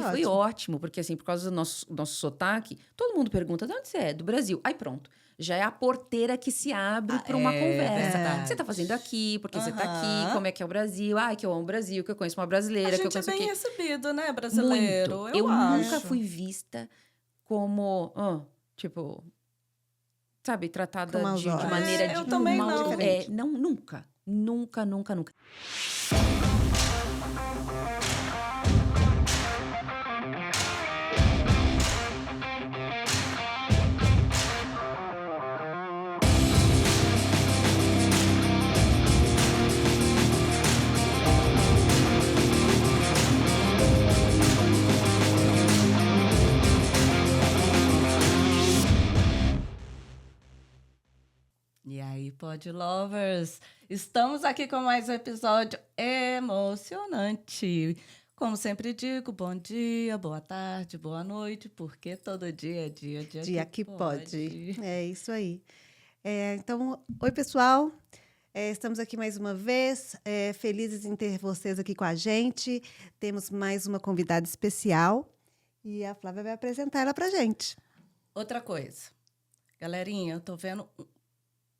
E foi ótimo, porque assim, por causa do nosso sotaque, todo mundo pergunta, de onde você é? Do Brasil. Aí pronto. Já é a porteira que se abre para uma conversa. O que você tá fazendo aqui? Por que você tá aqui? Como é que é o Brasil? Ai, que eu amo o Brasil, que eu conheço uma A brasileira, que eu gente é conheço bem aqui. recebido, né, brasileiro? Muito. Eu nunca acho. fui vista como, tipo, sabe, Com tratada maus de olhos. maneira Eu também não. Diferente. não, nunca. Nunca, nunca, nunca. E aí, Pod Lovers, estamos aqui com mais um episódio emocionante. Como sempre digo, bom dia, boa tarde, boa noite, porque todo dia é dia Que pode. É isso aí. Então, oi, pessoal. Estamos aqui mais uma vez, felizes em ter vocês aqui com a gente. Temos mais uma convidada especial e a Flávia vai apresentar ela pra gente. Outra coisa, galerinha, eu tô vendo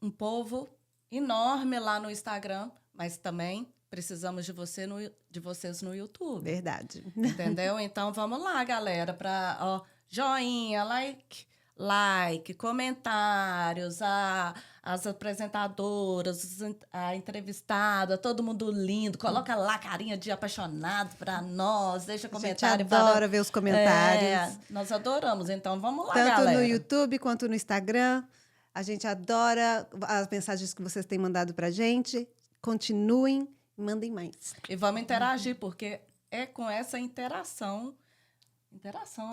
um povo enorme lá no Instagram, mas também precisamos de vocês no YouTube. Verdade. Entendeu? Então, vamos lá, galera, para joinha, like, comentários, as apresentadoras, a entrevistada, todo mundo lindo. Coloca lá carinha de apaixonado para nós, deixa comentário. A gente adora ver os comentários. Nós adoramos, então vamos lá, Tanto galera. no YouTube quanto no Instagram. A gente adora as mensagens que vocês têm mandado pra gente. Continuem, mandem mais. E vamos interagir, porque é com essa interação,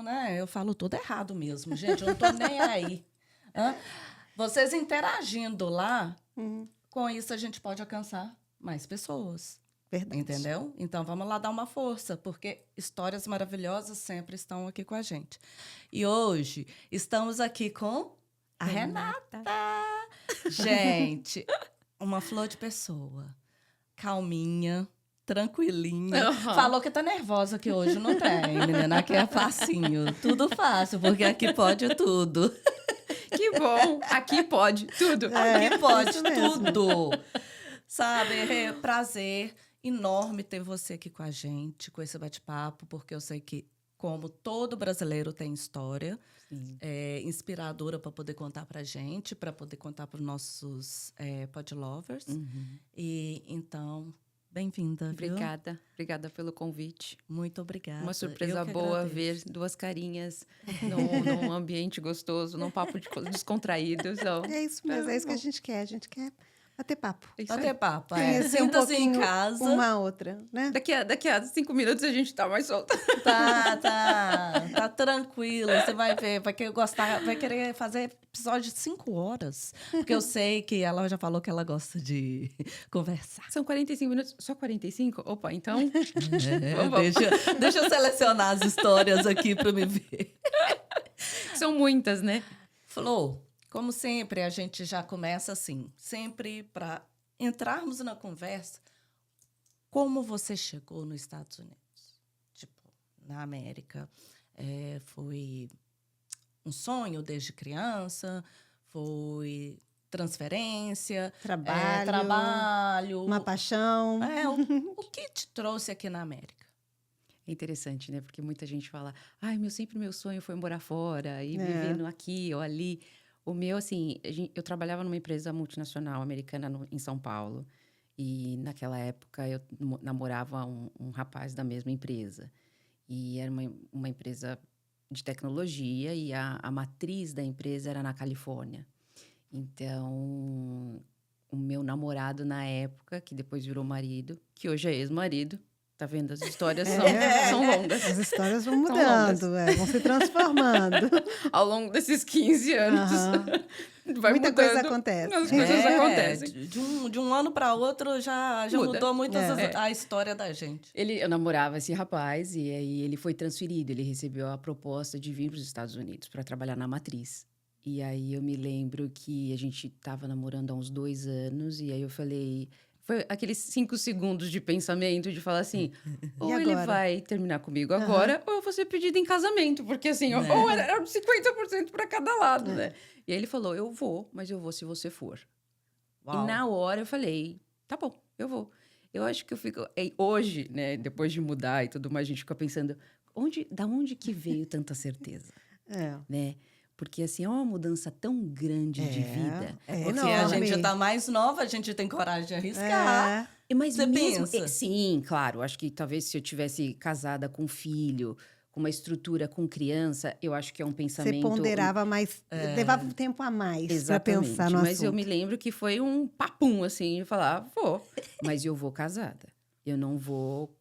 né? Eu falo tudo errado mesmo, gente, eu não tô nem aí. Vocês interagindo lá, com isso a gente pode alcançar mais pessoas. Verdade. Entendeu? Então, vamos lá dar uma força, porque histórias maravilhosas sempre estão aqui com a gente. E hoje, estamos aqui com a Renata. Gente, uma flor de pessoa. Calminha, tranquilinha. Falou que tá nervosa aqui hoje, não tem, menina? Aqui é facinho. Tudo fácil, porque aqui pode tudo. Que bom! Aqui pode tudo. Aqui pode isso mesmo. tudo. Sabe? É prazer enorme ter você aqui com a gente, com esse bate-papo, porque eu sei que, como todo brasileiro tem história, inspiradora para poder contar para a gente, para poder contar para os nossos pod lovers. E então, bem-vinda. Obrigada. Obrigada pelo convite. Muito obrigada. Uma surpresa Eu que boa agradeço. ver duas carinhas num ambiente gostoso, num papo descontraído. Então, É isso mesmo, é isso que a gente quer. A gente quer bater papo. isso aí. Bater papo. Conhecer um Sinta-se em pouquinho casa. uma outra, né? Daqui a 5 minutos a gente tá mais solta. Tá tranquilo. Você vai ver, vai querer fazer episódio de 5 horas. Porque eu sei que ela já falou que ela gosta de conversar. São 45 minutos. Só 45? Opa, então. Vamos. Deixa eu selecionar as histórias aqui para me ver. São muitas, né? Flor, como sempre, a gente já começa assim. Sempre para entrarmos na conversa. Como você chegou nos Estados Unidos? Tipo, na América. Foi um sonho desde criança? Foi transferência? Trabalho? Uma paixão. O que te trouxe aqui na América? É interessante, né? Porque muita gente fala, sempre meu sonho foi morar fora e vivendo aqui ou ali. O meu, assim, eu trabalhava numa empresa multinacional americana em São Paulo. E naquela época eu namorava um rapaz da mesma empresa. E era uma empresa de tecnologia e a matriz da empresa era na Califórnia. Então, o meu namorado na época, que depois virou marido, que hoje é ex-marido, tá vendo? As histórias são longas. As histórias vão mudando, vão se transformando. Ao longo desses 15 anos. Vai Muita mudando. coisa acontece. As coisas acontecem. De um ano para outro já mudou muito a história da gente. Eu namorava esse rapaz e aí ele foi transferido. Ele recebeu a proposta de vir para os Estados Unidos para trabalhar na matriz. E aí eu me lembro que a gente estava namorando há uns 2 anos e aí eu falei... Foi aqueles 5 segundos de pensamento, de falar assim, ou ele agora? vai terminar comigo agora, ou eu vou ser pedida em casamento. Porque assim, Né? ou era 50% para cada lado, né? E aí ele falou, eu vou, mas eu vou se você for. Uau. E na hora eu falei, tá bom, eu vou. Eu acho que eu fico... Hoje, né, depois de mudar e tudo mais, a gente fica pensando, da onde que veio tanta certeza, É. né? Porque assim, é uma mudança tão grande de vida. É Porque enorme. a gente tá mais nova, a gente tem coragem de arriscar. Mas Você mesmo, pensa? sim, claro. Acho que talvez se eu tivesse casada com filho, com uma estrutura com criança, eu acho que é um Você pensamento ponderava mais, levava um tempo a mais para exatamente. pensar no Mas eu assunto. me lembro que foi um papum assim, de falar, vou, mas eu vou casada. Eu não vou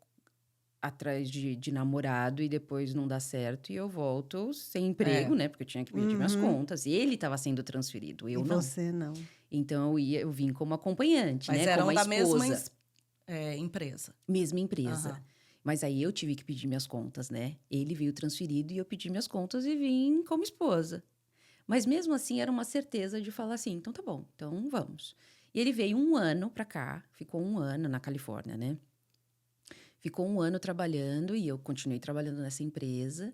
atrás de namorado e depois não dá certo e eu volto sem emprego, né? Porque eu tinha que pedir minhas contas. E ele estava sendo transferido, eu E não. você não. Então eu vim como acompanhante, Mas né? eram Como da a esposa. mesma empresa. Mesma empresa. Aham. Mas aí eu tive que pedir minhas contas, né? Ele veio transferido e eu pedi minhas contas e vim como esposa. Mas mesmo assim era uma certeza de falar assim, então tá bom, então vamos. E ele veio 1 ano pra cá, ficou 1 ano na Califórnia, né? Ficou 1 ano trabalhando e eu continuei trabalhando nessa empresa.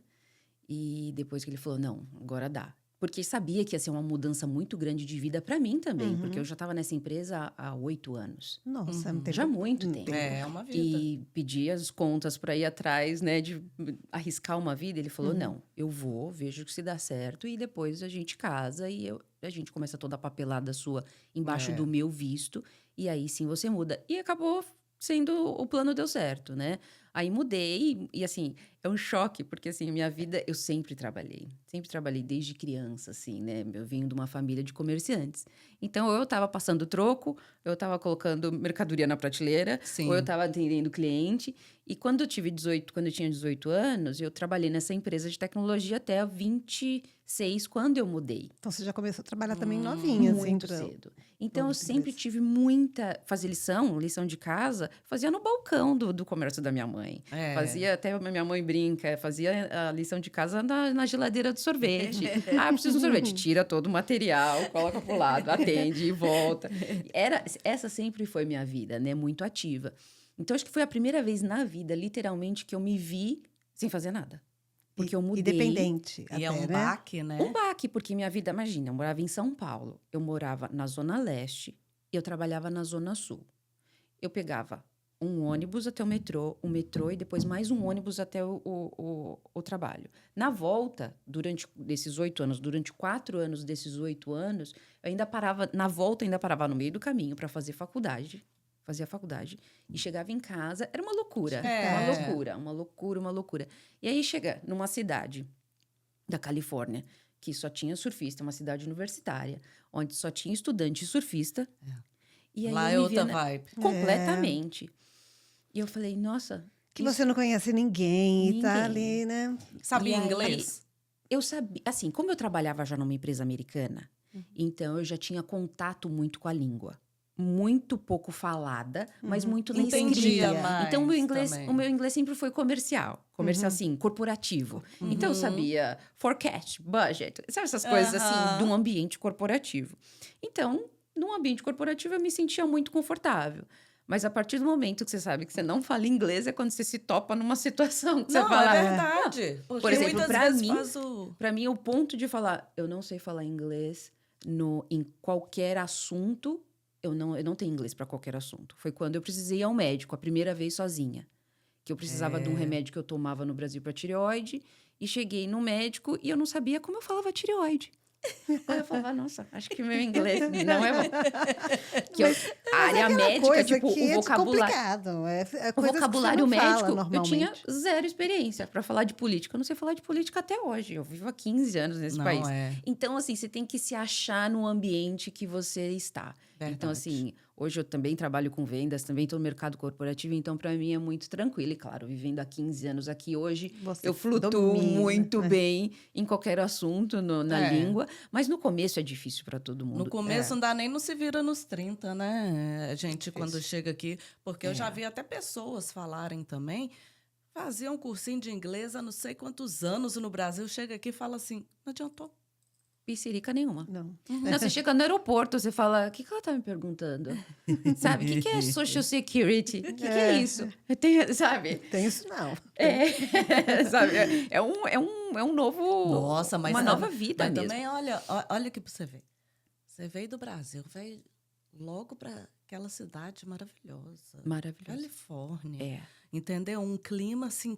E depois que ele falou, não, agora dá. Porque sabia que ia ser uma mudança muito grande de vida pra mim também, porque eu já estava nessa empresa há 8 anos. Nossa, não tem Já há muito tempo. É uma vida. E pedi as contas para ir atrás, né, de arriscar uma vida. Ele falou: não, eu vou, vejo se dá certo e depois a gente casa e a gente começa toda a papelada sua embaixo do meu visto e aí sim você muda. E acabou sendo, o plano deu certo, né? Aí mudei e assim, é um choque, porque assim, minha vida, eu sempre trabalhei desde criança, assim, né? Eu venho de uma família de comerciantes. Então, ou eu estava passando troco, eu estava colocando mercadoria na prateleira, Sim. ou eu estava atendendo cliente. E quando eu tinha 18 anos, eu trabalhei nessa empresa de tecnologia até 26, quando eu mudei. Então você já começou a trabalhar também novinha, assim, Muito pra- cedo. Então, eu novo sempre inglês. tive fazer lição de casa, fazia no balcão do comércio da minha mãe. É. Fazia, até a minha mãe brinca, fazia a lição de casa na geladeira do sorvete. Preciso de um sorvete. Tira todo o material, coloca pro lado, atende e volta. Essa sempre foi minha vida, né? Muito ativa. Então, acho que foi a primeira vez na vida, literalmente, que eu me vi sem fazer nada. Porque eu mudei. Independente E até, é um né? baque, né? Um baque, porque minha vida, imagina, eu morava em São Paulo, eu morava na Zona Leste e eu trabalhava na Zona Sul. Eu pegava um ônibus até o metrô e depois mais um ônibus até o trabalho. Na volta, durante 4 anos desses 8 anos, eu ainda parava, na volta ainda parava no meio do caminho para fazer faculdade. Fazia faculdade e chegava em casa, era uma loucura, uma loucura. E aí chega numa cidade da Califórnia, que só tinha surfista, uma cidade universitária, onde só tinha estudante surfista. E aí Lá é eu me outra via vibe. completamente. E eu falei, nossa... Que isso- você não conhece ninguém e tá Ninguém. ali, né? Sabia E aí, inglês? Eu sabia... Assim, como eu trabalhava já numa empresa americana, então eu já tinha contato muito com a língua. Muito pouco falada, mas muito na Entendia escrita. mais Então, também. o meu inglês sempre foi comercial. Comercial, assim, corporativo. Então, eu sabia forecast, budget. Sabe essas coisas, assim, de um ambiente corporativo. Então, num ambiente corporativo, eu me sentia muito confortável. Mas a partir do momento que você sabe que você não fala inglês, é quando você se topa numa situação que você Não, fala... é verdade. Porque Por exemplo, muitas pra vezes mim, faz o... Para mim, o ponto de falar, eu não sei falar inglês em qualquer assunto, eu não tenho inglês para qualquer assunto. Foi quando eu precisei ir ao médico, a primeira vez sozinha. Que eu precisava de um remédio que eu tomava no Brasil para tireoide. E cheguei no médico e eu não sabia como eu falava tireoide. Aí eu falava, nossa, acho que meu inglês não é bom. Que a área aquela médica, coisa tipo, que o é vocabulário. complicado. É O coisas que você vocabulário não fala médico, eu normalmente. tinha zero experiência para falar de política. Eu não sei falar de política até hoje. Eu vivo há 15 anos nesse Não, país. é. Então, assim, você tem que se achar no ambiente que você está. Verdade. Então, assim, hoje eu também trabalho com vendas, também estou no mercado corporativo, então, para mim, é muito tranquilo. E, claro, vivendo há 15 anos aqui hoje, Você eu flutuo domina, muito né? bem em qualquer assunto, na É. língua. Mas no começo é difícil para todo mundo. No começo não dá nem no se vira nos 30, né? A gente, quando chega aqui... Porque eu já vi até pessoas falarem também, faziam um cursinho de inglês há não sei quantos anos no Brasil, chega aqui e fala assim, não adiantou. piscirica nenhuma. Não. Não, você chega no aeroporto, você fala, o que ela tá me perguntando? Sabe, o que é Social Security? O que é isso? Sabe? Tem isso não. Sabe? É um novo... Nossa, mas uma nova vida mas mesmo. também, olha aqui pra você ver. Você veio do Brasil, veio logo para aquela cidade maravilhosa. Maravilhoso. Califórnia. É. Entendeu? Um clima assim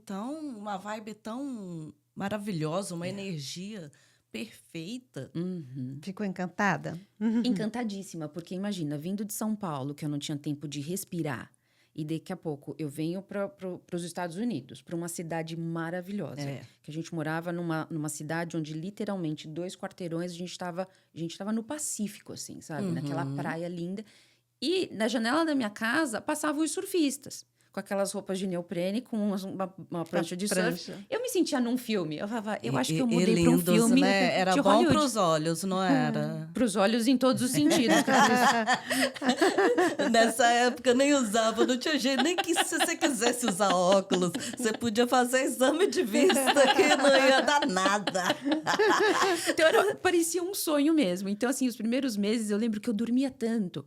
uma vibe tão maravilhosa, uma energia perfeita. Uhum. Ficou encantada? Encantadíssima, porque imagina, vindo de São Paulo, que eu não tinha tempo de respirar, e daqui a pouco eu venho para os Estados Unidos, para uma cidade maravilhosa. Que a gente morava numa cidade onde literalmente 2 quarteirões a gente estava no Pacífico, assim, sabe? Naquela praia linda. E na janela da minha casa passavam os surfistas, com aquelas roupas de neoprene, com uma prancha de surf. Eu me sentia num filme. Eu falava, eu acho que eu mudei para um filme, né? Era de bom Hollywood. para os olhos, não era? Para os olhos em todos os sentidos. Nessa época nem usava, não tinha jeito. Nem que se você quisesse usar óculos, você podia fazer exame de vista que não ia dar nada. Então, parecia um sonho mesmo. Então, assim, os primeiros meses eu lembro que eu dormia tanto.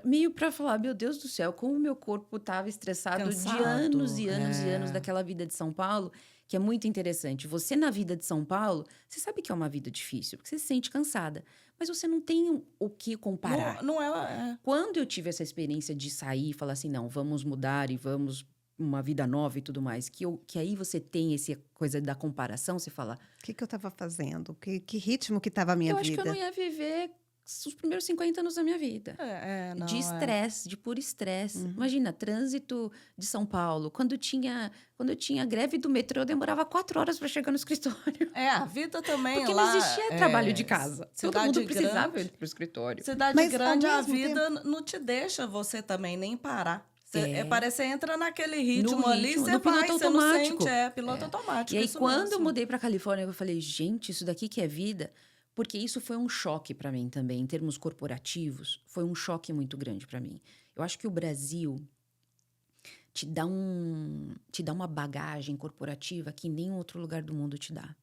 Meio para falar, meu Deus do céu, como o meu corpo estava estressado Cansado, de anos e anos e anos daquela vida de São Paulo, que é muito interessante. Você, na vida de São Paulo, você sabe que é uma vida difícil, porque você se sente cansada. Mas você não tem o que comparar. Não é. Quando eu tive essa experiência de sair e falar assim, não, vamos mudar e vamos uma vida nova e tudo mais, que aí você tem essa coisa da comparação, você fala... O que eu estava fazendo? Que ritmo que estava a minha vida? Eu acho que eu não ia viver os primeiros 50 anos da minha vida. De estresse, de puro estresse. Imagina, trânsito de São Paulo. Quando tinha greve do metrô, eu demorava 4 horas para chegar no escritório. A vida também porque lá... não existia trabalho de casa. Todo mundo precisava ir para o escritório. Cidade grande, a vida não te deixa você também nem parar. Parece que você entra naquele ritmo ali, você vai, você não sente, piloto automático. E aí, quando eu mudei para Califórnia, eu falei, gente, isso daqui que é vida... Porque isso foi um choque para mim também, em termos corporativos, foi um choque muito grande para mim. Eu acho que o Brasil te dá uma bagagem corporativa que nenhum outro lugar do mundo te dá.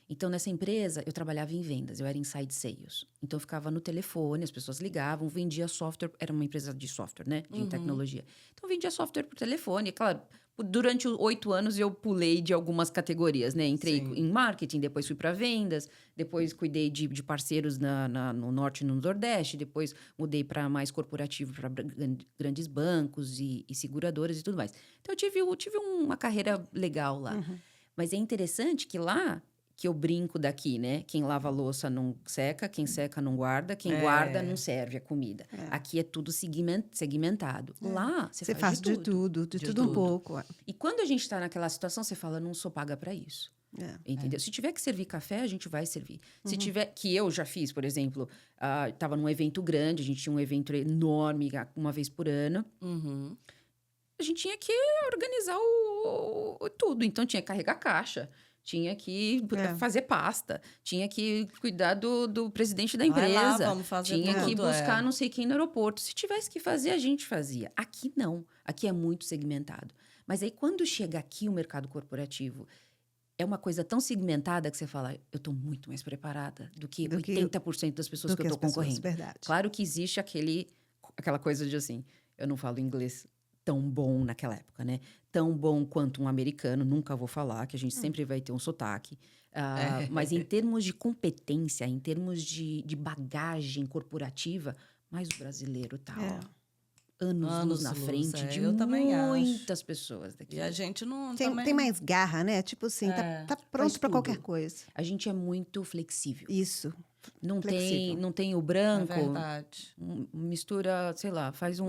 Então, nessa empresa, eu trabalhava em vendas, eu era inside sales. Então, eu ficava no telefone, as pessoas ligavam, vendia software, era uma empresa de software, né? De tecnologia. Então, eu vendia software por telefone, claro. Durante 8 anos, eu pulei de algumas categorias, né? Entrei em marketing, depois fui para vendas, depois cuidei de parceiros no Norte e no Nordeste, depois mudei para mais corporativo, para grandes bancos e seguradoras e tudo mais. Então, eu tive uma carreira legal lá. Mas é interessante que lá... que eu brinco daqui, né? Quem lava a louça não seca, quem seca não guarda, quem guarda não serve a comida. Aqui é tudo segmentado. Lá, você faz de tudo um pouco. E quando a gente está naquela situação, você fala, não sou paga para isso. Entendeu? Se tiver que servir café, a gente vai servir. Se tiver, que eu já fiz, por exemplo, estava num evento grande, a gente tinha um evento enorme, uma vez por ano. A gente tinha que organizar tudo. Então, tinha que carregar caixa. Tinha que fazer pasta, tinha que cuidar do presidente da empresa, vamos fazer tinha tudo, que buscar não sei quem no aeroporto. Se tivesse que fazer, a gente fazia. Aqui não, aqui é muito segmentado. Mas aí quando chega aqui o mercado corporativo, é uma coisa tão segmentada que você fala, eu estou muito mais preparada do que 80% das pessoas que eu estou concorrendo. Verdade. Claro que existe aquela coisa de assim, eu não falo inglês tão bom naquela época, né? Tão bom quanto um americano, nunca vou falar, que a gente sempre vai ter um sotaque. Mas em termos de competência, em termos de bagagem corporativa, mais o brasileiro tá, anos na frente de eu também muitas pessoas daqui. E a gente não... Tem mais garra, né? Tipo assim, tá pronto para qualquer coisa. A gente é muito flexível. Isso. Não tem o branco. É verdade. Mistura, sei lá, faz um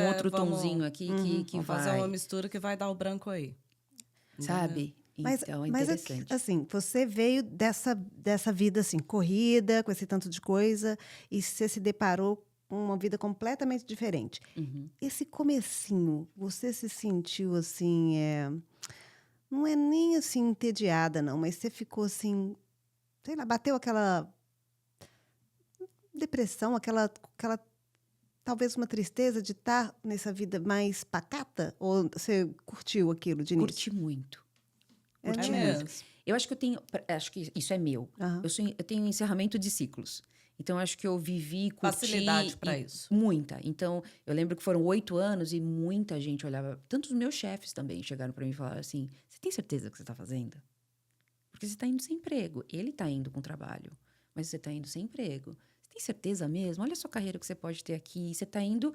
outro tonzinho aqui que vai. Fazer uma mistura que vai dar o branco aí. Sabe? Então, é mas interessante. Assim, você veio dessa vida assim, corrida, com esse tanto de coisa, e você se deparou com uma vida completamente diferente. Esse comecinho, você se sentiu assim, não é nem assim entediada, não, mas você ficou assim, sei lá, bateu aquela depressão, aquela talvez uma tristeza de estar nessa vida mais pacata? Ou você curtiu aquilo de início? Curti muito. Curti É muito. mesmo. Eu acho que acho que isso é meu. Aham. Eu tenho encerramento de ciclos. Então, acho que eu vivi, curti... Facilidade para isso. Muita. Então, eu lembro que foram 8 anos e muita gente olhava... Tanto os meus chefes também chegaram para mim e falaram assim, você tem certeza que você está fazendo? Porque você está indo sem emprego. Ele está indo com trabalho, mas você está indo sem emprego. Você tem certeza mesmo? Olha a sua carreira que você pode ter aqui. Você está indo...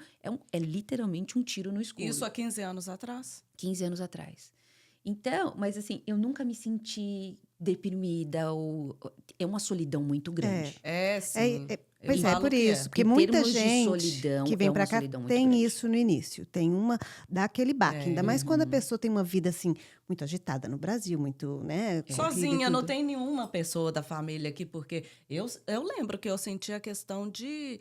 É literalmente um tiro no escuro. Isso há 15 anos atrás? 15 anos atrás. Então, mas assim, eu nunca me senti deprimida ou... É uma solidão muito grande. É, sim. Pois é, falo por que isso. Porque Em muita termos de gente solidão, que vem é pra uma cá solidão muito tem grande. isso no início. Dá aquele baque. Ainda mais quando a pessoa tem uma vida, assim, muito agitada no Brasil, muito, né? corrida e Sozinha, não tudo. tem nenhuma pessoa da família aqui, porque eu lembro que eu senti a questão de,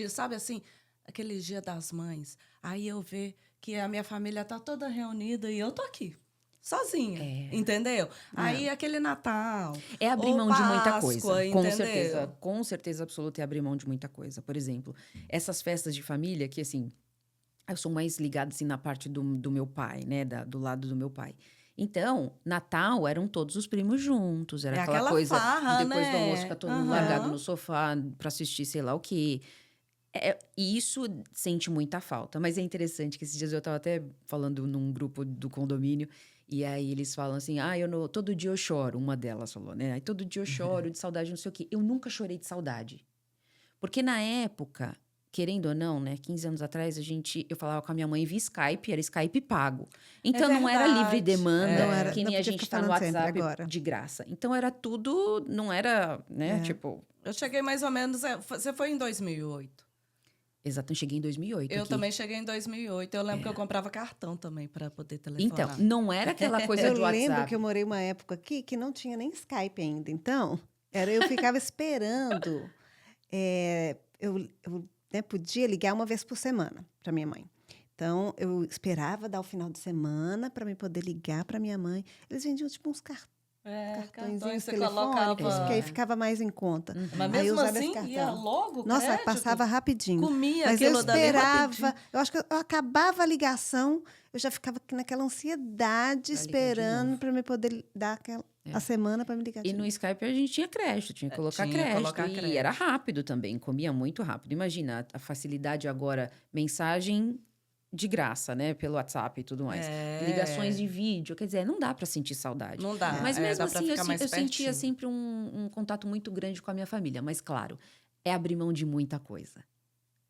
sabe assim, aquele Dia das Mães. Aí eu ver que a minha família tá toda reunida e eu tô aqui, sozinha, entendeu? Aí aquele Natal, É abrir ou mão de muita Páscoa, coisa. entendeu? Com certeza absoluta é abrir mão de muita coisa. Por exemplo, essas festas de família que, assim, eu sou mais ligada, assim, na parte do meu pai, né? Do lado do meu pai. Então, Natal eram todos os primos juntos. Era É aquela aquela coisa farra, de depois do né? almoço ficar todo mundo Aham. largado no sofá pra assistir sei lá o quê. E isso sente muita falta. Mas é interessante que esses dias eu estava até falando num grupo do condomínio, e aí eles falam assim: todo dia eu choro. Uma delas falou, né? Aí todo dia eu choro de saudade, não sei o quê. Eu nunca chorei de saudade. Porque na época, querendo ou não, né? 15 anos atrás, eu falava com a minha mãe via Skype, era Skype pago. Então não era livre verdade. demanda, Não que nem a podia gente ficar tá no falando sempre WhatsApp agora. de graça. Então era tudo, não era, né? Tipo, Eu cheguei mais ou menos... Você foi em 2008. exato, eu cheguei em 2008 Eu aqui. também cheguei em 2008. Eu lembro que eu comprava cartão também para poder Então, telefonar. não era aquela coisa Eu de lembro WhatsApp. que eu morei uma época aqui que não tinha nem Skype ainda. Então, eu ficava esperando. Eu né, podia ligar uma vez por semana para minha mãe. Então, eu esperava dar o final de semana para me poder ligar para minha mãe. Eles vendiam tipo uns cartõezinhos você telefônicos, colocava... que aí ficava mais em conta. Mas Aí eu mesmo usava esse assim, cartão. ia logo Nossa, crédito? passava rapidinho. Comia Mas eu aquilo dali esperava, rapidinho. eu acho que eu acabava a ligação, eu já ficava naquela ansiedade, Pra ligar de esperando novo. para me poder dar a semana para me ligar de E no novo. Skype a gente tinha crédito, tinha que colocar tinha que crédito. colocar E crédito. era rápido também, comia muito rápido. Imagina a facilidade agora, mensagem de graça, né? Pelo WhatsApp e tudo mais. Ligações de vídeo, quer dizer, não dá para sentir saudade. Não dá. Mas mesmo dá pra assim, ficar mais eu sentia pertinho. sempre um contato muito grande com a minha família. Mas claro, é abrir mão de muita coisa.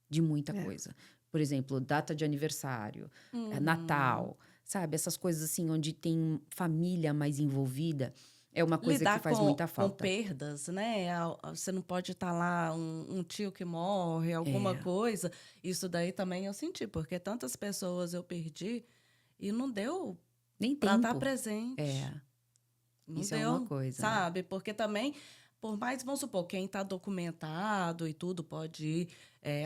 De muita coisa. Por exemplo, data de aniversário, Natal, sabe? Essas coisas assim, onde tem família mais envolvida. É uma coisa Lidar que faz com, muita com falta. perdas, né? Você não pode estar lá, um tio que morre, alguma coisa. Isso daí também eu senti, porque tantas pessoas eu perdi e não deu Nem para tempo. estar presente. Não Isso é deu, uma coisa, né? sabe? Porque também, por mais, vamos supor, quem está documentado e tudo pode ir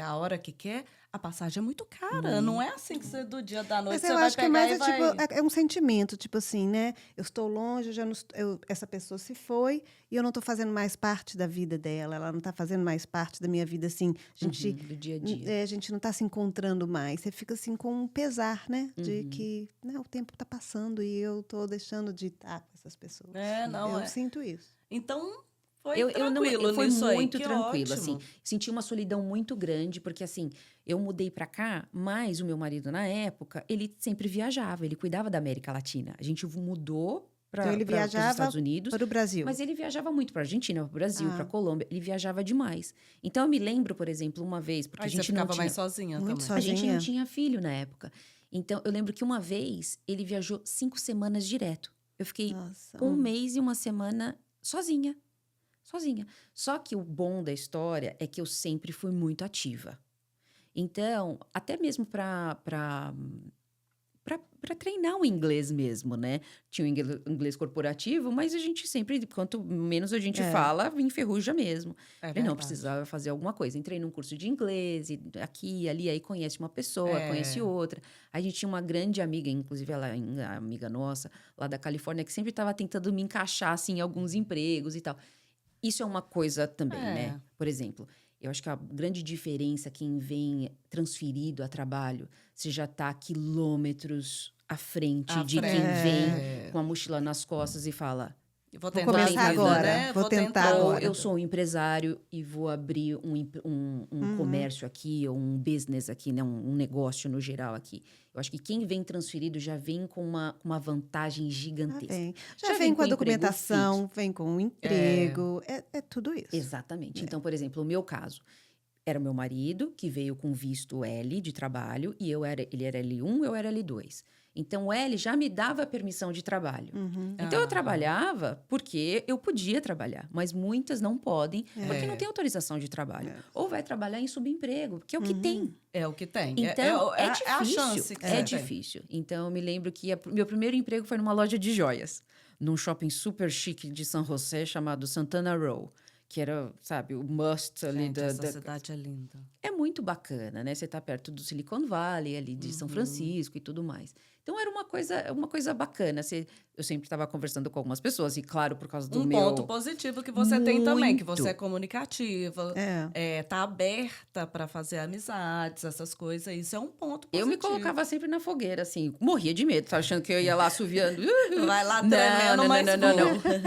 a hora que quer, a passagem é muito cara. Não é assim que você, do dia da noite, Mas você eu vai acho que pegar mais e é, vai... tipo, é um sentimento, tipo assim, né? Eu estou longe, essa pessoa se foi e eu não estou fazendo mais parte da vida dela, ela não está fazendo mais parte da minha vida, assim. Do dia a dia. A gente não está se encontrando mais. Você fica assim com um pesar, né? De que né, o tempo está passando e eu estou deixando de estar com essas pessoas. Eu sinto isso. Então, foi Eu tranquilo foi nisso aí. muito Que tranquilo, ótimo. assim. Senti uma solidão muito grande, porque assim, eu mudei pra cá, mas o meu marido, na época, ele sempre viajava, ele cuidava da América Latina. A gente mudou Então ele para os viajava Estados Unidos. para o Brasil. Mas ele viajava muito para Argentina, para o Brasil, para Colômbia. Ele viajava demais. Então eu me lembro, por exemplo, uma vez, porque Aí a gente você não ficava tinha, mais sozinha Muito também. a gente não sozinha. tinha filho na época. Então eu lembro que uma vez ele viajou 5 semanas direto. Eu fiquei Nossa. um mês e uma semana sozinha. Sozinha. Só que o bom da história é que eu sempre fui muito ativa. Então, até mesmo para treinar o inglês mesmo, né? Tinha o inglês corporativo, mas a gente sempre, quanto menos a gente fala, enferruja mesmo. É Falei, não, verdade. precisava fazer alguma coisa. Entrei num curso de inglês, e aqui e ali, aí conhece uma pessoa, conhece outra. A gente tinha uma grande amiga, inclusive ela é amiga nossa, lá da Califórnia, que sempre estava tentando me encaixar, assim, em alguns empregos e tal. Isso é uma coisa também, né? Por exemplo, eu acho que a grande diferença, quem vem transferido a trabalho, você já está quilômetros à frente À de frente. quem vem É. com a mochila nas costas e fala: Vou começar tentar a vida, agora, né? vou tentar ou agora. eu sou um empresário e vou abrir um comércio aqui, ou um business aqui, né? Um negócio no geral aqui. Eu acho que quem vem transferido já vem com uma vantagem Já gigantesca. vem. Já Já vem vem com a com emprego documentação, vem com o emprego. É tudo isso. Exatamente. Então, por exemplo, o meu caso. Era o meu marido, que veio com visto L de trabalho, e ele era L1, eu era L2. Então, o L já me dava permissão de trabalho. Então, eu trabalhava porque eu podia trabalhar, mas muitas não podem, porque não tem autorização de trabalho. Ou vai trabalhar em subemprego, que é o que tem. É o que tem. Então, é a difícil. chance que É você tem. difícil. Então, eu me lembro que meu primeiro emprego foi numa loja de joias, num shopping super chique de São José, chamado Santana Row, que era, sabe, o must ali Gente, essa cidade é linda. É muito bacana, né? Você está perto do Silicon Valley, ali de São Francisco e tudo mais. Então, era uma coisa bacana. Eu sempre estava conversando com algumas pessoas, e claro, por causa do meu... Ponto positivo que você tem também, que Muito. você é comunicativa, tá aberta para fazer amizades, essas coisas. Isso é um ponto positivo. Eu me colocava sempre na fogueira, assim, morria de medo, tá achando que eu ia lá assoviando. Vai lá tremendo, não, mas não.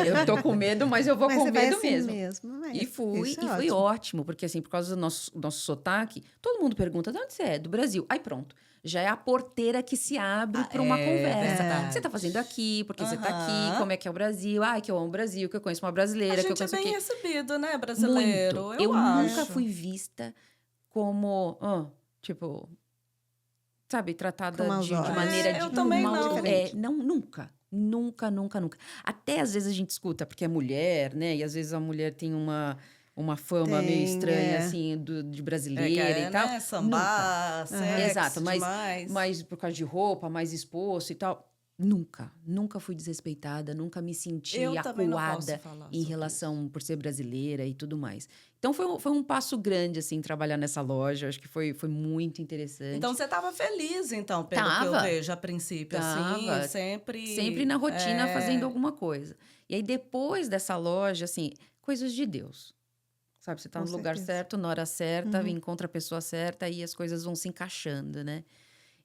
Eu tô com medo, mas eu vou Mas com você vai medo assim mesmo. mas E fui, isso é e foi ótimo. ótimo, porque assim, por causa do nosso sotaque, todo mundo pergunta, de onde você é? Do Brasil. Aí pronto, já é a porteira que se abre para uma conversa. verdade. O que você tá fazendo aqui? Por que você tá aqui? Aham. Como é que é o Brasil? Ai, que eu amo o Brasil, que eu conheço uma A brasileira, que eu gente é conheço bem aqui. recebido, né, brasileiro? Muito. Eu nunca acho. fui vista como, tipo, sabe, tratada Com maus de olhos. maneira Eu de também mal. não. Não, nunca. Nunca. Até às vezes a gente escuta, porque é mulher, né? E às vezes a mulher tem uma fama meio estranha, assim, de brasileira e tal. Né? Sambar, sexy Exato, demais. mas por causa de roupa, mais exposto e tal. Nunca fui desrespeitada, nunca me senti Eu também não posso acuada falar em sobre relação por ser brasileira e tudo mais. Então foi um passo grande, assim, trabalhar nessa loja. Acho que foi muito interessante. Então você estava feliz, então, pelo que eu Tava. vejo a princípio, Tava. assim, sempre. Sempre na rotina fazendo alguma coisa. E aí, depois dessa loja, assim, coisas de Deus. Sabe, você tá Com no lugar certeza. certo, na hora certa, encontra a pessoa certa e as coisas vão se encaixando, né?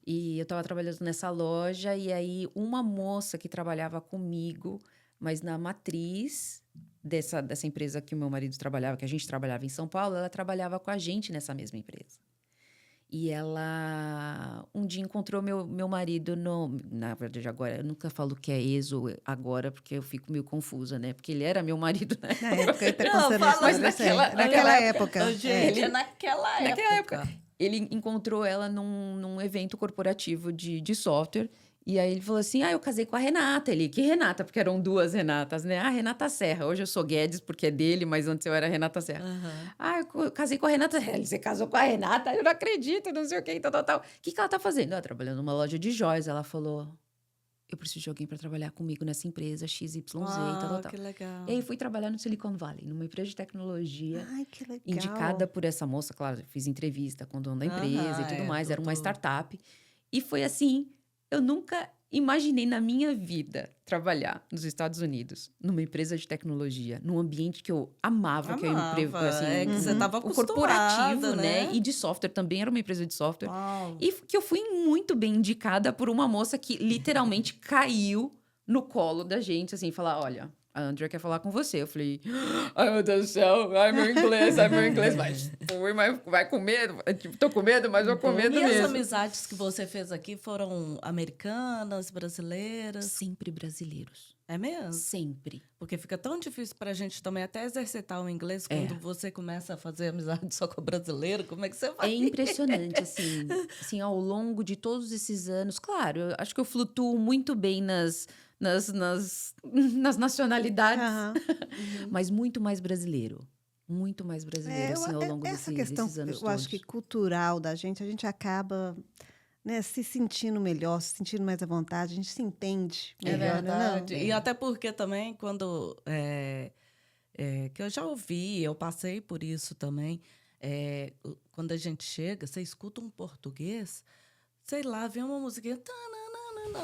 E eu tava trabalhando nessa loja e aí uma moça que trabalhava comigo, mas na matriz dessa empresa que o meu marido trabalhava, que a gente trabalhava em São Paulo, ela trabalhava com a gente nessa mesma empresa. E ela um dia encontrou meu marido na verdade, agora, eu nunca falo que é ex ou agora, porque eu fico meio confusa, né? Porque ele era meu marido na Na época, ele tá Não, contando fala, isso, mas eu sei. naquela Naquela época. Gente, naquela época. Ele encontrou ela num evento corporativo de software. E aí ele falou assim: eu casei com a Renata. Ele, que Renata? Porque eram duas Renatas, né? Renata Serra. Hoje eu sou Guedes, porque é dele, mas antes eu era Renata Serra. Eu casei com a Renata Serra. Ele, você casou com a Renata? Eu não acredito, não sei o quê, tal. O que ela tá fazendo? Ela trabalhando numa loja de joias. Ela falou: eu preciso de alguém para trabalhar comigo nessa empresa XYZ, tal. Que legal. E aí fui trabalhar no Silicon Valley, numa empresa de tecnologia. Ai, que legal. Indicada por essa moça, claro, fiz entrevista com o dono da empresa e tudo mais, era uma startup. E foi assim, eu nunca imaginei na minha vida trabalhar nos Estados Unidos, numa empresa de tecnologia, num ambiente que eu amava, que é um emprego, assim, que você estava corporativo, né? E de software, também era uma empresa de software. Uau. E que eu fui muito bem indicada por uma moça que literalmente caiu no colo da gente, assim, falar, olha, a Andrea quer falar com você. Eu falei, ai, meu Deus do céu, ai, meu inglês. Mas fui, mas vai com medo. Tipo, tô com medo, mas vou com medo E as mesmo. amizades que você fez aqui foram americanas, brasileiras? Sempre brasileiros. É mesmo? Sempre. Porque fica tão difícil pra gente também até exercitar o inglês quando você começa a fazer amizade só com o brasileiro. Como é que você faz? É impressionante, assim, ao longo de todos esses anos. Claro, eu acho que eu flutuo muito bem nas nacionalidades, mas muito mais brasileiro. Muito mais brasileiro, assim, ao longo essa desses questão, anos eu todos. acho que cultural da gente, a gente acaba, né, se sentindo melhor, se sentindo mais à vontade, a gente se entende É melhor, verdade. não? E até porque também, quando... que eu já ouvi, eu passei por isso também. Quando a gente chega, você escuta um português, sei lá, vem uma musiquinha...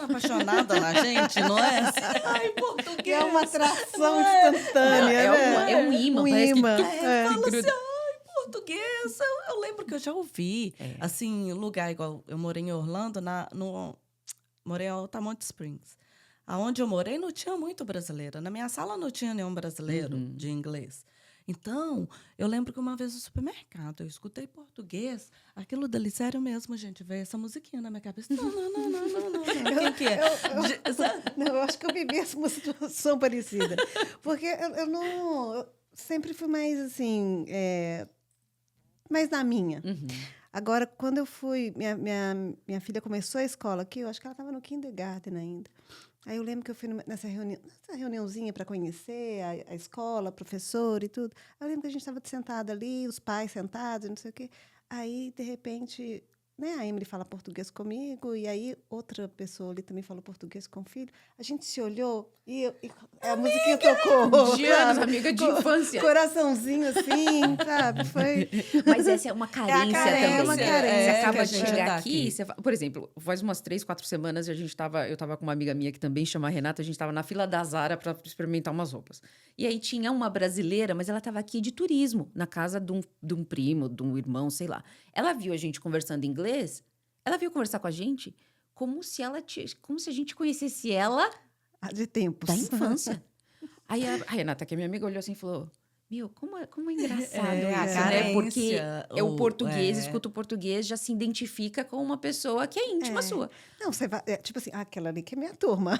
apaixonada na gente, não é? Ai, português! É uma atração instantânea, né? É um imã, Um parece imã. que Fala gruda. assim, ai, português! Eu lembro que eu já ouvi, assim, lugar igual... Eu morei em Orlando, morei em Altamonte Springs. Aonde eu morei não tinha muito brasileiro. Na minha sala não tinha nenhum brasileiro de inglês. Então, eu lembro que uma vez no supermercado, eu escutei português, aquilo dali, sério mesmo, gente, veio essa musiquinha na minha cabeça. Não. Quem que é? Não, eu acho que eu vivi essa situação parecida. Porque eu não... Eu sempre fui mais, assim, mais na minha. Agora, quando eu fui... Minha filha começou a escola aqui, eu acho que ela estava no kindergarten ainda. Aí eu lembro que eu fui nessa reuniãozinha para conhecer a escola, professor e tudo. Aí eu lembro que a gente estava sentada ali, os pais sentados, não sei o quê. Aí, de repente, né, a Emily fala português comigo, e aí outra pessoa ali também falou português com o filho. A gente se olhou e a musiquinha tocou. De anos, amiga de infância. Coraçãozinho assim, sabe? Foi... Mas essa é uma carência também. É uma carência. Você acaba que a de gente chegar tá aqui, por exemplo, faz umas 3, 4 semanas eu estava com uma amiga minha que também chama Renata, a gente estava na fila da Zara para experimentar umas roupas. E aí tinha uma brasileira, mas ela estava aqui de turismo, na casa de um primo, de um irmão, sei lá. Ela viu a gente conversando inglês, ela veio conversar com a gente como se a gente conhecesse ela de tempos. da infância. Aí a Renata, que é minha amiga, olhou assim e falou: Meu, como é engraçado isso, né? Porque o português, escuta o português, já se identifica com uma pessoa que é íntima sua. Não, você vai... tipo assim, aquela ali que é minha turma.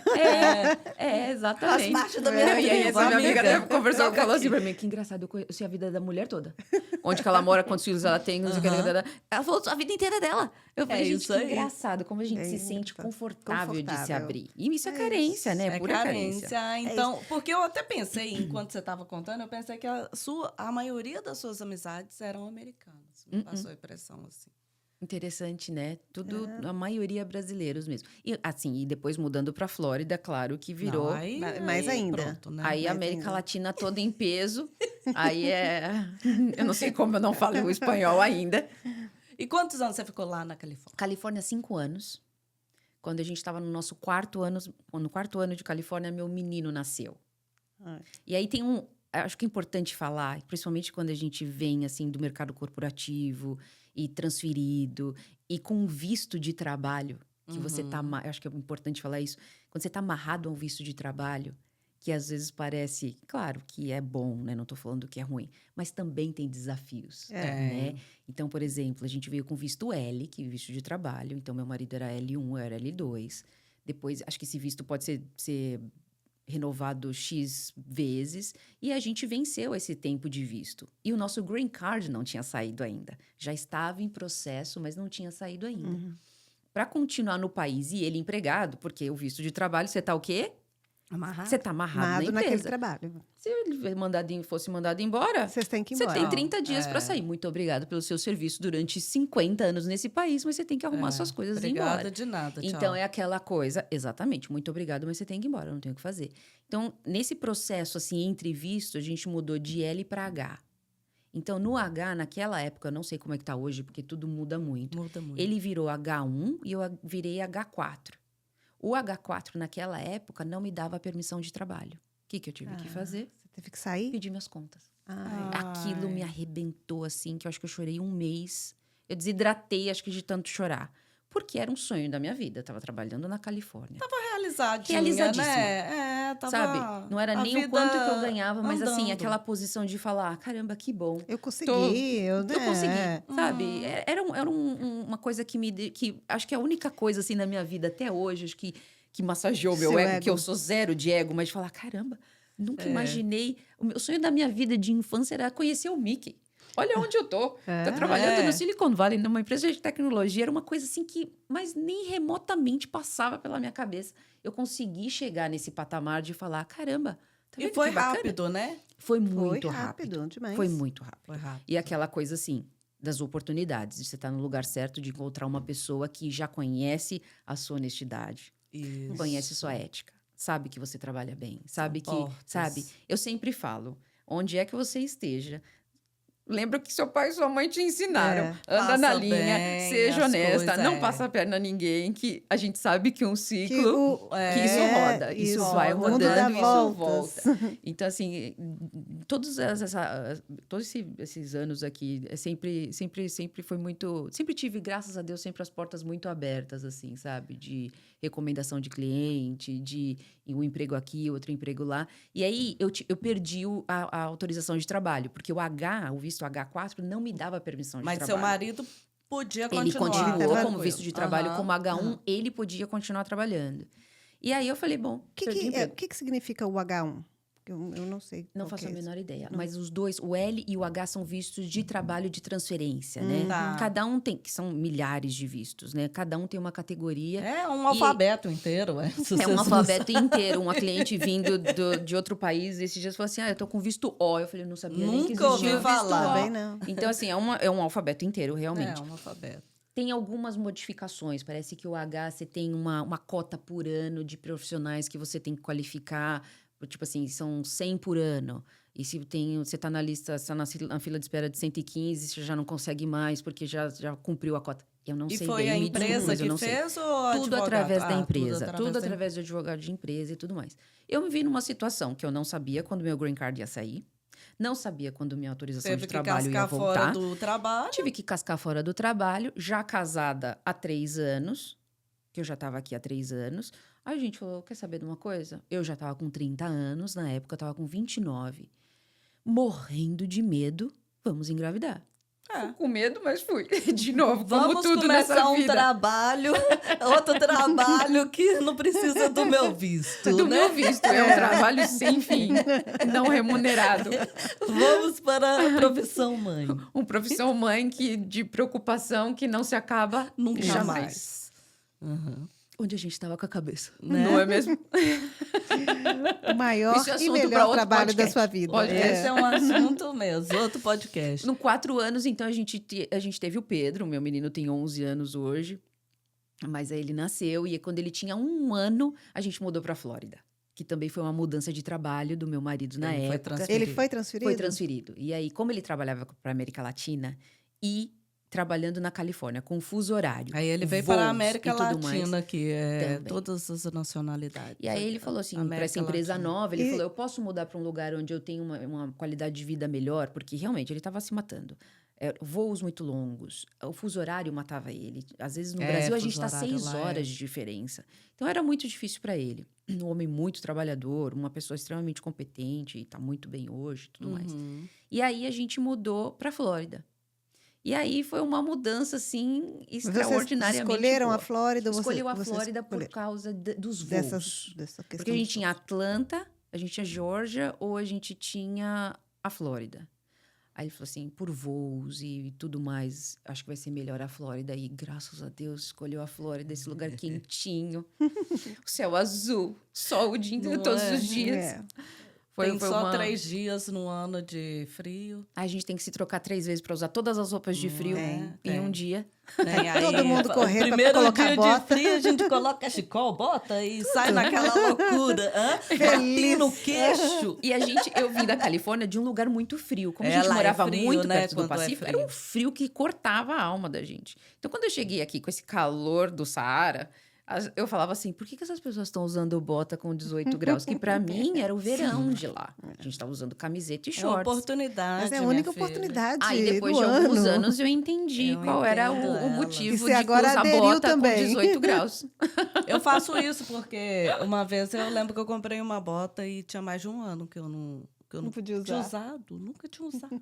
Exatamente. Faz parte da minha E aí, vida, essa minha amiga amiga. até conversou, falou assim pra mim, que engraçado, eu conheci a vida da mulher toda. Onde que ela mora, quantos filhos ela tem, não sei o que. Ela falou a vida inteira dela. Eu falei, gente, isso que aí. engraçado, como a gente se sente confortável de se abrir. E isso é É carência, né? É Pura carência. Então, porque eu até pensei, enquanto você estava contando, eu pensei que a maioria das suas amizades eram americanas. Me passou a impressão assim. Interessante, né? Tudo, a maioria brasileiros mesmo. E assim, e depois mudando pra Flórida, claro que virou. Não, aí, mais ainda. Pronto, né? Aí a Mais América ainda. Latina toda em peso. Aí eu não sei como eu não falo o espanhol ainda. E quantos anos você ficou lá na Califórnia? Califórnia, 5 anos. Quando a gente estava no nosso quarto ano de Califórnia, meu menino nasceu. E aí acho que é importante falar, principalmente quando a gente vem assim do mercado corporativo e transferido e com visto de trabalho, que você tá, acho que é importante falar isso, quando você tá amarrado a um visto de trabalho, que às vezes parece, claro, que é bom, né? Não tô falando que é ruim, mas também tem desafios, né? Então, por exemplo, a gente veio com visto L, que é visto de trabalho, então meu marido era L1, eu era L2. Depois, acho que esse visto pode ser renovado X vezes, e a gente venceu esse tempo de visto. E o nosso green card não tinha saído ainda. Já estava em processo, mas não tinha saído ainda. Para continuar no país e ele empregado, porque o visto de trabalho, você tá o quê? Amarrado. Você tá amarrado na naquele empresa. trabalho. Se ele fosse mandado embora, Vocês têm que ir você embora. tem 30 dias para sair. Muito obrigado pelo seu serviço durante 50 anos nesse país, mas você tem que arrumar suas coisas e ir embora. Obrigada de nada, tchau. Então, é aquela coisa, exatamente, muito obrigado, mas você tem que ir embora, eu não tenho o que fazer. Então, nesse processo, assim, entre visto, a gente mudou de L para H. Então, no H, naquela época, eu não sei como é que tá hoje, porque tudo muda muito. Muda muito. Ele virou H1 e eu virei H4. O H4, naquela época, não me dava permissão de trabalho. O que eu tive que fazer? Você teve que sair? Pedir minhas contas. Ai. Aquilo me arrebentou, assim, que eu acho que eu chorei um mês. Eu desidratei, acho que de tanto chorar. Porque era um sonho da minha vida. Eu tava trabalhando na Califórnia. Realizadíssima. Né? Tava Sabe? Não era a nem o vida quanto que eu ganhava, mas assim, andando. aquela posição de falar, caramba, que bom. Eu consegui. Eu consegui, sabe? Era uma coisa que acho que é a única coisa, assim, na minha vida até hoje, acho que massageou meu Seu ego, que eu ego. sou zero de ego, mas de falar, caramba, nunca imaginei. O meu sonho da minha vida de infância era conhecer o Mickey. Olha onde eu tô. Tô trabalhando no Silicon Valley, numa empresa de tecnologia. Era uma coisa assim mas nem remotamente passava pela minha cabeça. Eu consegui chegar nesse patamar de falar, caramba, tá vendo E foi que bacana? rápido, né? Foi muito rápido. rápido demais. Foi muito rápido. Foi rápido. E aquela coisa assim, das oportunidades, de você estar no lugar certo, de encontrar uma pessoa que já conhece a sua honestidade, Isso. conhece sua ética, sabe que você trabalha bem, sabe que, portas. sabe? Eu sempre falo, onde é que você esteja, lembra que seu pai e sua mãe te ensinaram. Anda Faça na linha, bem seja as honesta, coisas, não passa a perna a ninguém, que a gente sabe que um ciclo, que isso é, roda, isso vai o mundo rodando, dá isso voltas. volta. Então, assim, esses anos aqui, sempre foi muito... Sempre tive, graças a Deus, sempre as portas muito abertas, assim, sabe? De recomendação de cliente, de um emprego aqui, outro emprego lá. E aí, eu perdi a autorização de trabalho, porque o visto H4, não me dava permissão de Mas trabalho. seu marido podia Ele continuar. continuou como Tranquilo. visto de trabalho, Aham. como H1, ele podia continuar trabalhando. E aí, eu falei, bom, perdi o emprego. O que significa o H1? Eu não sei. Não qual faço que a é isso. menor ideia. Mas os dois, o L e o H, são vistos de trabalho de transferência, né? Tá. Cada um tem, que são milhares de vistos, né? Cada um tem uma categoria. É um alfabeto inteiro. É um alfabeto inteiro. Uma cliente vindo de outro país, esses dias falou assim, eu tô com visto O. Eu falei, não sabia nem que Nunca ouvi existia visto falar. O. Também não. Então, assim, é um alfabeto inteiro, realmente. É um alfabeto. Tem algumas modificações. Parece que o H, você tem uma cota por ano de profissionais que você tem que qualificar. Tipo assim, são 100 por ano. E se você está na lista, está na fila de espera de 115, você já não consegue mais, porque já cumpriu a cota. Eu não E sei foi bem, a me desculpa, empresa mas eu que não sei. fez ou Tudo advogado? através da Ah, empresa. Tudo da- através do advogado de empresa e tudo mais. Eu me vi numa situação que eu não sabia quando meu green card ia sair. Não sabia quando minha autorização Teve de que trabalho ia cascar fora voltar. do trabalho. Tive que cascar fora do trabalho, já casada há 3 anos, que eu já estava aqui há 3 anos. Aí a gente falou, quer saber de uma coisa? Eu já estava com 30 anos, na época eu estava com 29. Morrendo de medo, vamos engravidar. É. Com medo, mas fui. De novo, como Vamos tudo começar nessa um vida. trabalho, outro trabalho que não precisa do meu visto, Do né? meu visto, é um trabalho sem fim, não remunerado. Vamos para a profissão mãe. Uma profissão mãe de preocupação que não se acaba Nunca jamais. mais. Uhum. Onde a gente estava com a cabeça, Né? não é mesmo? O maior Isso é e assunto pra melhor outro trabalho da podcast. sua vida. Pode- Esse é um assunto mesmo, outro podcast. No 4 anos, então, a gente teve o Pedro. Meu menino tem 11 anos hoje. Mas aí ele nasceu. E quando ele tinha 1 ano, a gente mudou para Flórida. Que também foi uma mudança de trabalho do meu marido na Ele foi época. transferido. Ele foi transferido? Foi transferido. E aí, como ele trabalhava para América Latina e trabalhando na Califórnia, com fuso horário. Aí ele veio voos para a América e tudo mais. Latina, que é Também. todas as nacionalidades. E aí ele falou assim, para América essa empresa Latina. nova, ele E- falou, eu posso mudar para um lugar onde eu tenho uma qualidade de vida melhor? Porque realmente ele estava se matando. Voos muito longos, o fuso horário matava ele. Às vezes no Brasil a gente fuso está horário 6 lá horas de diferença. Então era muito difícil para ele. Um homem muito trabalhador, uma pessoa extremamente competente, e está muito bem hoje e tudo mais. Uhum. E aí a gente mudou para Flórida. E aí foi uma mudança assim Vocês extraordinariamente escolheram boa. a Flórida? Escolheu a vocês Flórida por escolheram causa dos voos. dessa questão. Porque a gente dos tinha voos. Atlanta, a gente tinha Geórgia ou a gente tinha a Flórida. Aí ele falou assim, por voos e tudo mais, acho que vai ser melhor a Flórida. E graças a Deus escolheu a Flórida, esse lugar quentinho, o céu azul, sol o dia inteiro, Não todos é? os dias. É. Tem só 3 dias no ano de frio. A gente tem que se trocar 3 vezes para usar todas as roupas de frio É, em um tem. dia. Né? E aí, Todo mundo correr pra o primeiro colocar dia bota. de frio, a gente coloca cachecol, bota e sai naquela loucura. Batem no queixo. E eu vim da Califórnia de um lugar muito frio. Como a É, gente lá é morava frio, muito né, perto do quando é Pacífico, frio. era um frio que cortava a alma da gente. Então, quando eu cheguei aqui com esse calor do Saara, eu falava assim, por que essas pessoas estão usando bota com 18 graus? Que para mim era o verão de lá. A gente estava usando camiseta e É uma shorts. oportunidade. Mas é a minha única filha. oportunidade Aí, depois do de alguns ano. anos, eu entendi Eu qual era entendo o ela. motivo E de você agora usar aderiu bota também. com 18 graus. Eu faço isso porque uma vez eu lembro que eu comprei uma bota e tinha mais de um ano que eu não podia tinha usar. usado. Nunca tinha usado.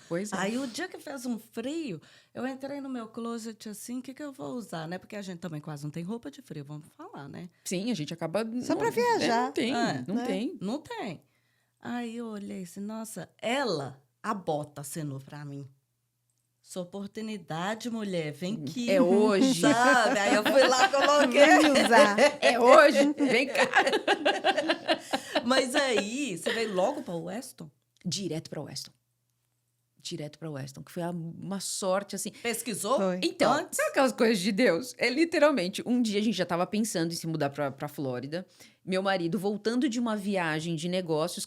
Pois é. Aí o dia que fez um frio, eu entrei no meu closet assim, o que eu vou usar, né? Porque a gente também quase não tem roupa de frio, vamos falar, né? Sim, a gente acaba... Só pra viajar. Não tem, É, não né? tem. Não tem. Aí eu olhei assim, nossa, a bota acenou pra mim. Sua oportunidade, mulher, vem aqui. É hoje. Sabe? Aí eu fui lá, coloquei. Vamos usar. É hoje. Vem cá. Mas aí, você veio logo para o Weston? Direto para Weston. Direto para Weston, que foi uma sorte, assim. Pesquisou? Foi. Então, Antes? sabe aquelas coisas de Deus? É literalmente, um dia a gente já estava pensando em se mudar para Flórida. Meu marido, voltando de uma viagem de negócios,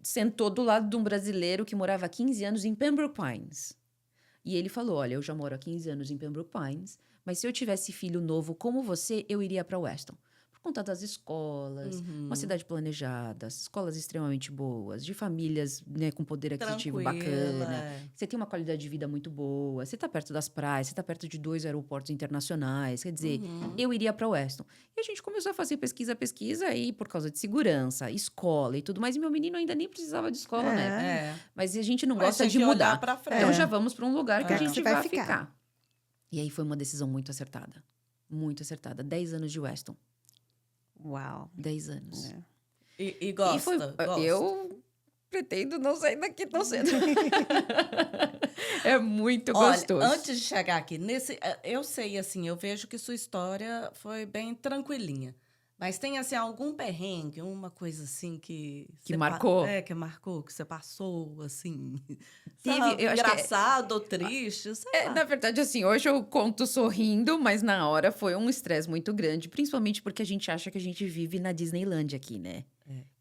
sentou do lado de um brasileiro que morava há 15 anos em Pembroke Pines. E ele falou, olha, eu já moro há 15 anos em Pembroke Pines, mas se eu tivesse filho novo como você, eu iria para Weston. por conta das escolas, uma cidade planejada, escolas extremamente boas, de famílias, né, com poder aquisitivo bacana. Você tem uma qualidade de vida muito boa, você está perto das praias, você está perto de 2 aeroportos internacionais. Quer dizer, eu iria para Weston. E a gente começou a fazer pesquisa, aí por causa de segurança, escola e tudo mais. E meu menino ainda nem precisava de escola, né? Mas a gente não gosta de mudar. Pra frente. Então já vamos para um lugar que a gente vai ficar. ficar. E aí foi uma decisão muito acertada. Muito acertada. 10 anos de Weston. Uau. 10 anos. É. E gosta, gosta? Eu pretendo não sair daqui tão cedo. É muito Olha, gostoso. antes de chegar aqui, eu sei, assim, eu vejo que sua história foi bem tranquilinha. Mas tem, assim, algum perrengue, uma coisa assim que marcou? Que marcou, que você passou, assim. Teve, sabe, eu acho que engraçado ou triste, sei lá. Na verdade, assim, hoje eu conto sorrindo, mas na hora foi um estresse muito grande, principalmente porque a gente acha que a gente vive na Disneyland aqui, né?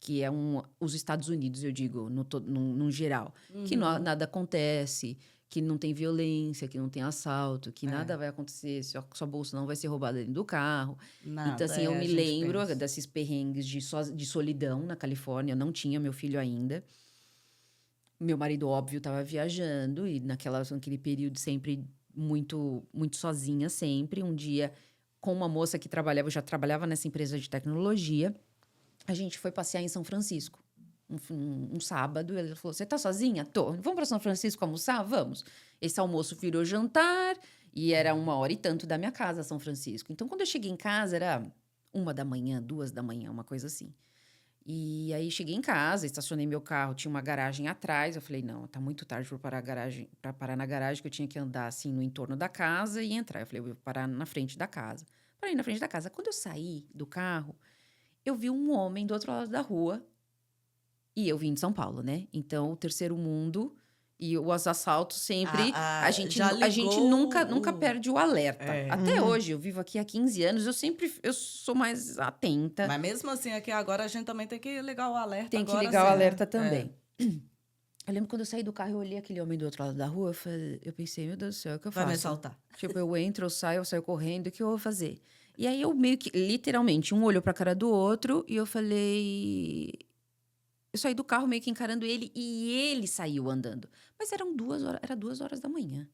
Que é os Estados Unidos, eu digo, no geral. Que nada acontece, que não tem violência, que não tem assalto, que nada vai acontecer, sua bolsa não vai ser roubada dentro do carro. Nada, então, assim, eu a me gente lembro pensa. desses perrengues de solidão na Califórnia. Eu não tinha meu filho ainda. Meu marido, óbvio, estava viajando e naquele período sempre muito, muito sozinha, sempre. Um dia, com uma moça que eu já trabalhava nessa empresa de tecnologia, a gente foi passear em São Francisco. Um sábado, ele falou, você tá sozinha? Tô. Vamos para São Francisco almoçar? Vamos. Esse almoço virou jantar e era 1 hora e tanto da minha casa, São Francisco. Então, quando eu cheguei em casa, era 1 da manhã, 2 da manhã, uma coisa assim. E aí, cheguei em casa, estacionei meu carro, tinha uma garagem atrás. Eu falei, não, tá muito tarde para parar na garagem, que eu tinha que andar, assim, no entorno da casa e entrar. Eu falei, eu vou parar na frente da casa. Parei na frente da casa. Quando eu saí do carro, eu vi um homem do outro lado da rua. E eu vim de São Paulo, né? Então, o terceiro mundo e os assaltos sempre... a gente nunca perde o alerta. Até hoje, eu vivo aqui há 15 anos, eu sou mais atenta. Mas mesmo assim, aqui agora a gente também tem que ligar o alerta. Tem que agora, ligar o assim, alerta também. Eu lembro quando eu saí do carro, eu olhei aquele homem do outro lado da rua, eu pensei, meu Deus do céu, o que eu faço? Vai me assaltar. Tipo, eu entro, eu saio correndo, o que eu vou fazer? E aí, eu meio que, literalmente, um olhou pra cara do outro e eu falei... Eu saí do carro meio que encarando ele e ele saiu andando. Mas eram 2 horas da manhã.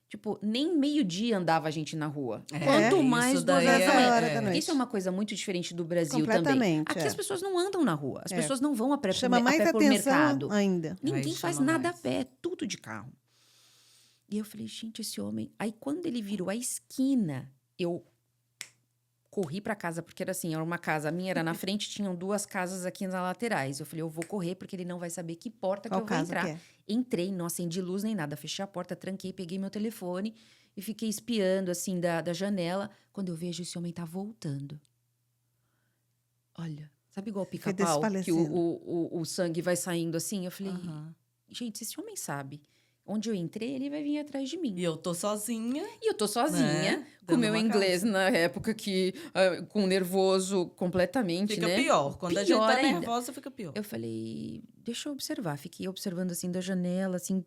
Tipo, nem meio-dia andava a gente na rua. Quanto mais isso 2 daí horas da manhã. hora da noite. Isso é uma coisa muito diferente do Brasil também. Completamente, Aqui as pessoas não andam na rua. As pessoas não vão a pé, Chama mais por atenção mercado. ainda. Ninguém Aí faz chama nada mais. a pé, é tudo de carro. E eu falei, gente, esse homem... Aí, quando ele virou a esquina, eu corri pra casa, porque era assim, era uma casa, a minha era na frente, tinham 2 casas aqui nas laterais. Eu falei, eu vou correr, porque ele não vai saber que porta Qual que eu vou casa entrar. que é? Entrei, não acendi luz nem nada, fechei a porta, tranquei, peguei meu telefone e fiquei espiando, assim, da janela. Quando eu vejo, esse homem tá voltando. Olha, sabe igual o Foi pica-pau? Que desfalecendo. o sangue vai saindo assim? Eu falei, Aham. gente, se esse homem sabe onde eu entrei, ele vai vir atrás de mim. E eu tô sozinha. E eu tô sozinha, Né? com Dentro meu de uma inglês casa. na época que... com nervoso completamente, Fica né? pior. Quando a gente Pior tá ainda. nervosa, fica pior. Eu falei, deixa eu observar. Fiquei observando, assim, da janela, assim,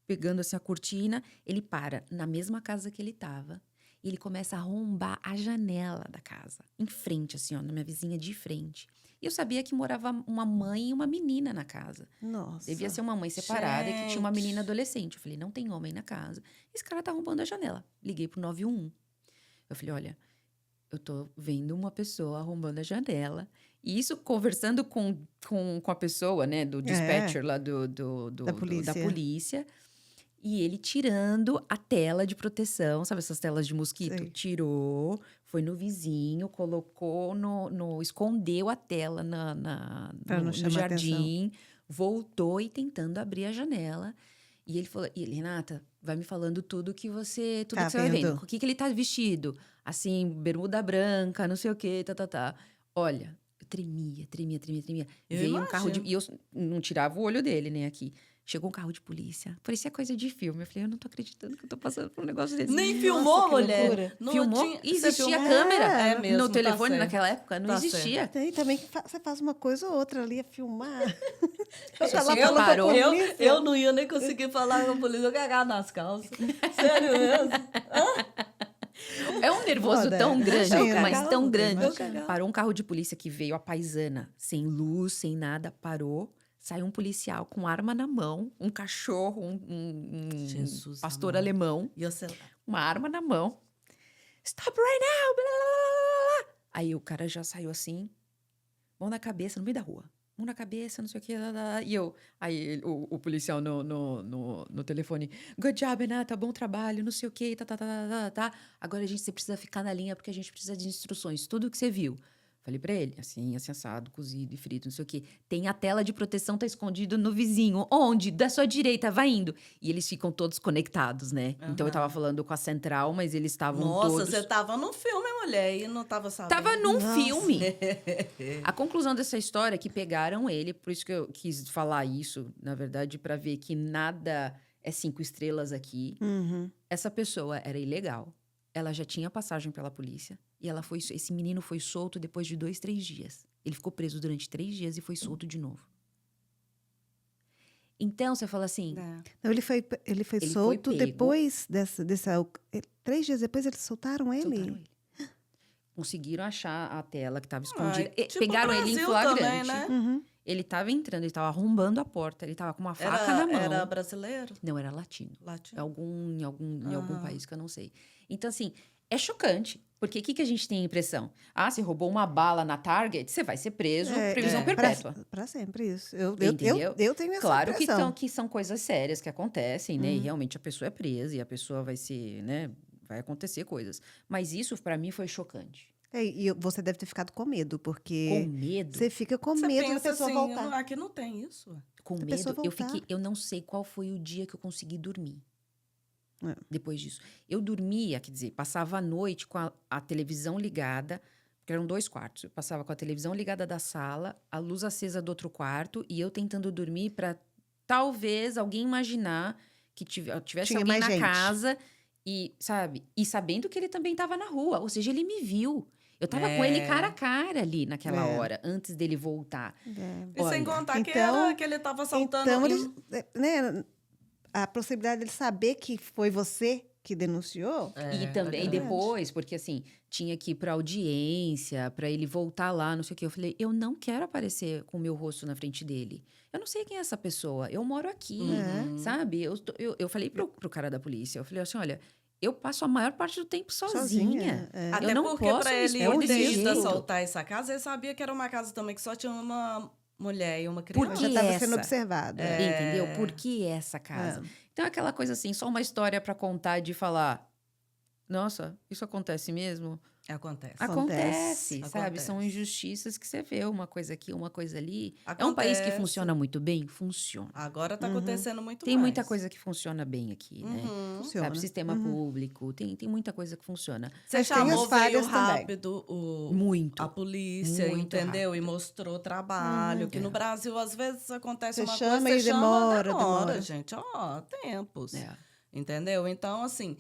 pegando, assim, a cortina. Ele para na mesma casa que ele tava. E ele começa a arrombar a janela da casa. Em frente, assim, ó, na minha vizinha de frente. E eu sabia que morava uma mãe e uma menina na casa. Nossa. Devia ser uma mãe separada e que tinha uma Gente. menina adolescente. Eu falei, não tem homem na casa. Esse cara tá arrombando a janela. Liguei pro 911. Eu falei, olha, eu tô vendo uma pessoa arrombando a janela. E isso conversando com a pessoa, né, do dispatcher lá Da polícia. da polícia. E ele tirando a tela de proteção, sabe essas telas de mosquito? Sei. Tirou, foi no vizinho, colocou escondeu a tela Pra não no chamar jardim, voltou e tentando abrir a janela. E ele falou, Renata, vai me falando tudo que você Tá vai vendo. vendo? O que ele tá vestido? Assim, bermuda branca, não sei o quê, tá. Olha, eu tremia. Eu Veio um carro imagino. e eu não tirava o olho dele, né, aqui. Chegou um carro de polícia. Parecia coisa de filme. Eu falei, eu não tô acreditando que eu tô passando por um negócio desse. Nem Nossa, filmou, que mulher. loucura. Não Filmou? tinha- E você existia filmou? câmera É mesmo, no tá telefone certo. naquela época? Não Tá existia. Tem também que você faz uma coisa ou outra ali, a filmar. Eu tá lá sei que falando com a parou. polícia. Eu não ia nem conseguir falar com a polícia, eu cagava nas calças. Sério mesmo? É um nervoso Foda, tão grande, imagina. mas tão grande. Imagina. Parou um carro de polícia que veio a paisana, sem luz, sem nada, parou. Saiu um policial com arma na mão, um cachorro, um Jesus pastor amado. alemão, E você lá. uma arma na mão. Stop right now! Blá, blá, blá, blá. Aí o cara já saiu assim, mão na cabeça, no meio da rua. Mão na cabeça, não sei o que. E eu, aí o policial no telefone, good job, Renata, bom trabalho, não sei o que, tá. Agora você precisa ficar na linha porque a gente precisa de instruções, tudo que você viu. Falei pra ele, assim assado, cozido e frito, não sei o quê. Tem a tela de proteção, tá escondido no vizinho. Onde? Da sua direita, vai indo. E eles ficam todos conectados, né? Então eu tava falando com a central, mas eles estavam todos... Nossa, você tava num filme, mulher, e não tava sabendo. Tava num Nossa. filme. A conclusão dessa história é que pegaram ele, por isso que eu quis falar isso, na verdade, pra ver que nada é 5 estrelas aqui. Uhum. Essa pessoa era ilegal. Ela já tinha passagem pela polícia. E esse menino foi solto depois de 2, 3 dias. Ele ficou preso durante 3 dias e foi solto de novo. Então, você fala assim... Não, ele foi Ele solto foi pego. depois dessa... 3 dias depois eles soltaram ele? Soltaram ele. Conseguiram achar a tela que estava escondida. Ai, tipo Pegaram ele em Brasil flagrante. também, né? Uhum. Ele estava entrando, ele estava arrombando a porta. Ele estava com uma faca na mão. Era brasileiro? Não, era latino. Latino? Em algum Aham. país que eu não sei. Então, assim, é chocante. Porque o que a gente tem a impressão? Ah, se roubou uma bala na Target, você vai ser preso, prisão perpétua. Pra sempre, isso. Eu Entendeu? tenho essa Claro impressão. que são coisas sérias que acontecem, né? E realmente a pessoa é presa e a pessoa vai ser, né? Vai acontecer coisas. Mas isso, pra mim, foi chocante. E você deve ter ficado com medo, Com porque medo. você fica com Você medo da pensa pessoa assim, voltar. aqui não tem isso. Com a pessoa medo, voltar. eu não sei qual foi o dia que eu consegui dormir. É. Depois disso. Eu dormia, quer dizer, passava a noite com a televisão ligada, porque eram 2 quartos. Eu passava com a televisão ligada da sala, a luz acesa do outro quarto, e eu tentando dormir para talvez alguém imaginar que tivesse Tinha alguém mais na gente. casa e, sabe? E sabendo que ele também estava na rua. Ou seja, ele me viu. Eu tava com ele cara a cara ali naquela É. hora, antes dele voltar. E sem Olha, contar então- que ele tava assaltando... Então, né, a possibilidade dele saber que foi você que denunciou, E também grande. depois, porque assim, tinha que ir pra audiência, pra ele voltar lá, não sei o quê. Eu falei, eu não quero aparecer com o meu rosto na frente dele. Eu não sei quem é essa pessoa, eu moro aqui, Uhum. sabe? Eu falei pro cara da polícia, eu falei assim, olha, eu passo a maior parte do tempo sozinha. É. Até Eu não porque posso pra me ele expor ter desse ido jeito. assaltar essa casa, ele sabia que era uma casa também que só tinha uma mulher e uma Por criança. quê? Já estava sendo essa? observado. Entendeu? Por que essa casa? Então, é aquela coisa assim, só uma história pra contar de falar, nossa, isso acontece mesmo? Acontece. Acontece, sabe? Acontece. São injustiças que você vê, uma coisa aqui, uma coisa ali. É um país que Acontece. funciona muito bem? Funciona. Agora tá acontecendo muito Tem mais. muita coisa que funciona bem aqui, né? Funciona. Sabe, sistema público, tem muita coisa que funciona. Você Mas tem chamou, as veio falhas também. rápido Muito. a polícia, Muito entendeu? E mostrou trabalho. Que no É. Brasil, às vezes, acontece Você uma chama coisa, e você chama, demora. gente. Ó, tempos. É. Entendeu? Então, assim,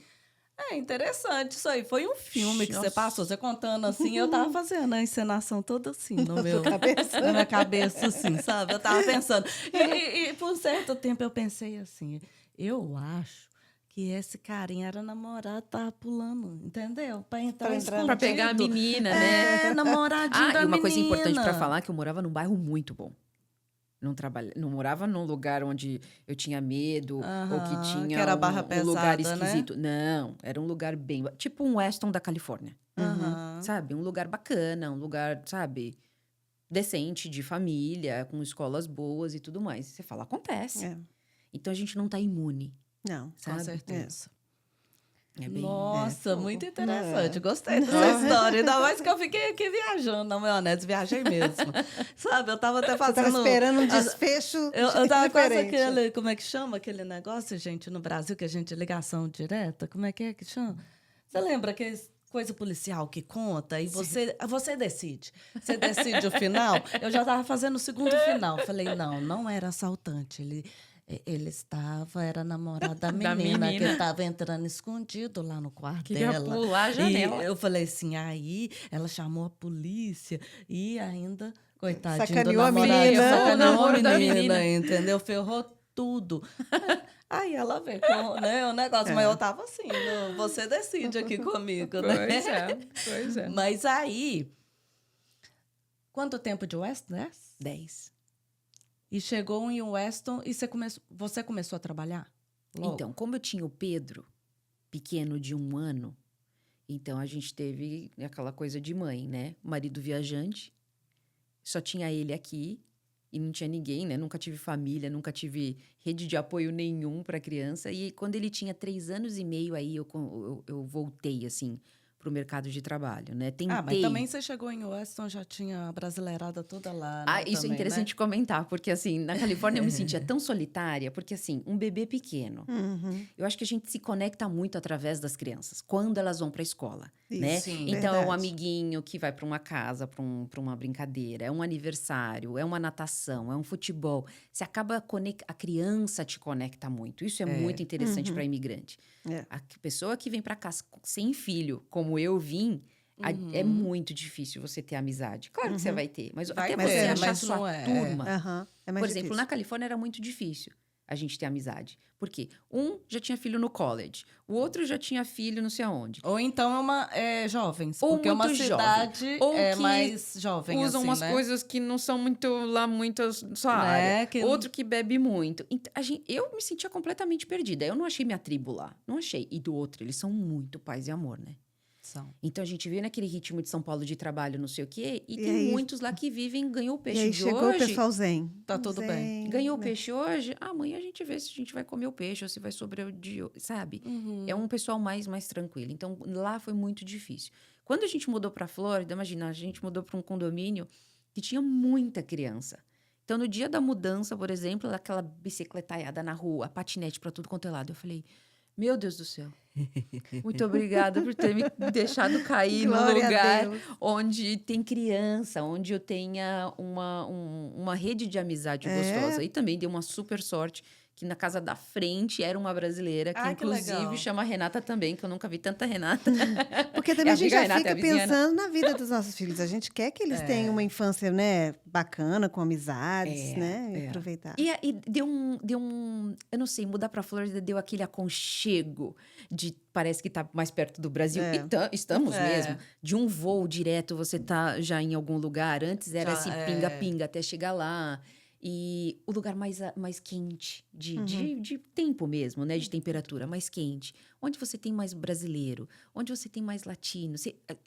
é interessante isso aí. Foi um filme que você Nossa. passou, você contando assim, eu tava fazendo a encenação toda assim no meu, cabeça. na minha cabeça, assim, sabe? Eu tava pensando. E por um certo tempo eu pensei assim, eu acho que esse carinha era namorado, tava pulando, entendeu? Pra entrar Pra entrar no- escondido. Pra pegar a menina, né? É, namoradinho da Ah, e uma coisa menina. importante pra falar, que eu morava num bairro muito bom. Não morava num lugar onde eu tinha medo, ou que Aham, tinha que era barra um lugar pesada, né? esquisito. Não, era um lugar bem... Tipo um Weston da Califórnia, Aham. sabe? Um lugar bacana, um lugar, sabe? Decente, de família, com escolas boas e tudo mais. Você fala, acontece. É. Então, a gente não tá imune, Não. Com sabe? certeza. É bem... Nossa, muito interessante. É. Gostei dessa história. Ainda mais que eu fiquei aqui viajando na maionese. Viajei mesmo. Sabe, eu tava até Você estava fazendo... esperando um desfecho Eu tava quase diferente. aquele... Como é que chama aquele negócio, gente, no Brasil, que a gente... Ligação direta? Como é que chama? Você lembra aquele coisa policial que conta e você decide. Você decide o final. Eu já tava fazendo o segundo final. Falei, não era assaltante. Ele era namorado da menina, que estava entrando escondido lá no quarto Queria dela. pular a janela. E eu falei assim, aí ela chamou a polícia e ainda, coitadinho Sacaneou do a namorado, menina. sacaneou a O namoro da menina, menina. entendeu? Ferrou tudo. Aí ela veio com, né, o negócio, mas eu tava assim, não, você decide aqui comigo, né? Pois é. Mas aí, quanto tempo de Weston? 10? 10. E chegou em Weston e você começou a trabalhar? Logo? Então, como eu tinha o Pedro, pequeno de 1 ano, então a gente teve aquela coisa de mãe, né? Marido viajante, só tinha ele aqui e não tinha ninguém, né? Nunca tive família, nunca tive rede de apoio nenhum para criança. E quando ele tinha 3 anos e meio, aí eu voltei, assim, para o mercado de trabalho, né? Tentei. Mas também você chegou em Weston, já tinha a brasileirada toda lá, né? Isso também, é interessante comentar, porque, assim, na Califórnia eu me sentia tão solitária, porque, assim, um bebê pequeno, eu acho que a gente se conecta muito através das crianças, quando elas vão para a escola, né? Sim, Então, é um verdade. amiguinho que vai para uma casa, para uma brincadeira, é um aniversário, é uma natação, é um futebol. Você acaba a criança te conecta muito. Isso é muito interessante para imigrante. É. A pessoa que vem para cá sem filho, como eu vim, é muito difícil você ter amizade. Claro que você vai ter, mas Vai até ter, você achar mas sua não é. turma. Aham, é mais Por exemplo, difícil. na Califórnia era muito difícil a gente ter amizade. Por quê? Um já tinha filho no college, o outro já tinha filho não sei aonde. Ou então jovens, Ou porque é uma muito jovem. cidade Ou é que mais jovem, Usam assim, umas né? coisas que não são muito lá, muito a sua Né, área. que- Outro que bebe muito. Então, eu me sentia completamente perdida. Eu não achei minha tribo lá. Não achei. E do outro, eles são muito paz e amor, né? São. Então, a gente vê naquele ritmo de São Paulo de trabalho, não sei o quê, e E tem aí- muitos lá que vivem, ganhou o E peixe aí de chegou hoje. o pessoal zen. Tá tudo bem. Ganhou o né? peixe hoje, amanhã a gente vê se a gente vai comer o peixe ou se vai sobrar o dia, sabe? Uhum. É um pessoal mais tranquilo. Então, lá foi muito difícil. Quando a gente mudou para Flórida, imagina, a gente mudou para um condomínio que tinha muita criança. Então, no dia da mudança, por exemplo, aquela bicicletaiada na rua, patinete para tudo quanto é lado, eu falei, meu Deus do céu, muito obrigada por ter me deixado cair no Glória a lugar Deus. onde tem criança, onde eu tenha uma rede de amizade gostosa. E também dei uma super sorte que na casa da frente era uma brasileira, que Ah, que inclusive legal. chama Renata também, que eu nunca vi tanta Renata. Porque também É a gente amiga já Renata, é fica a vizinha, pensando na vida dos nossos filhos. A gente quer que eles tenham uma infância, né, bacana, com amizades, né? E aproveitar. E deu um. Eu não sei, mudar pra Flórida deu aquele aconchego de. Parece que tá mais perto do Brasil. É. E estamos É. mesmo. De um voo direto, você tá já em algum lugar. Antes era Já, esse é. pinga-pinga até chegar lá. E o lugar mais quente, de tempo mesmo, né? De temperatura, mais quente. Onde você tem mais brasileiro, onde você tem mais latino.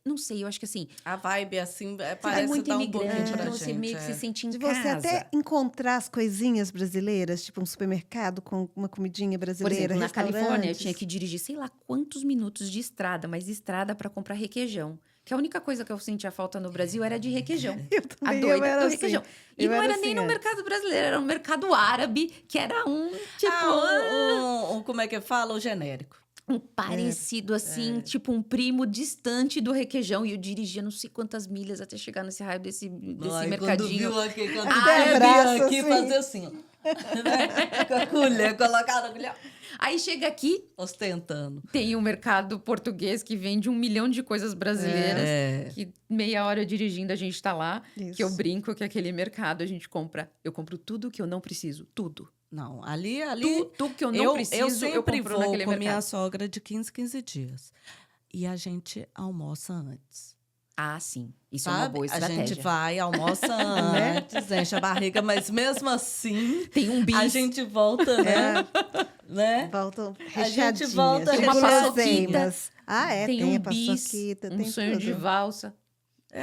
Não sei, eu acho que assim. A vibe, assim, É parece muito dar um imigrante, pouquinho pra então gente. você meio que se sente em De casa. você até encontrar as coisinhas brasileiras, tipo um supermercado com uma comidinha Por brasileira, exemplo, na Califórnia, eu restaurantes. tinha que dirigir sei lá quantos minutos de estrada, mas estrada para comprar requeijão. Que a única coisa que eu sentia falta no Brasil era de requeijão. Eu A também, doida eu era do assim. requeijão. E Eu não era era nem assim, no é. mercado brasileiro, era no mercado árabe, que era Como é que fala? O genérico. um parecido assim, tipo um primo distante do requeijão. E eu dirigia não sei quantas milhas até chegar nesse raio desse mercadinho. Quando Até eu braço, vi aqui, assim. fazer assim, ó. Né? Com a colher, colocar na colher, Aí chega aqui, ostentando. tem um mercado português que vende 1 milhão de coisas brasileiras. É. Que meia hora dirigindo a gente tá lá. Isso. Que eu brinco que aquele mercado a gente compra. Eu compro tudo que eu não preciso. Tudo. Não, ali... Tudo que eu não preciso, eu sempre compro vou naquele com mercado. minha sogra de 15 dias. E a gente almoça antes. Ah, sim. Isso é uma Sabe? boa A estratégia. gente vai, almoça Né? antes, enche a barriga, mas mesmo assim, Tem um bis. a gente volta, né? Voltam A gente recheadinhas. volta tipo recheadinha. guloseimas. Ah, tem tem um a bis, paçoquita, um tem sonho tudo. de valsa.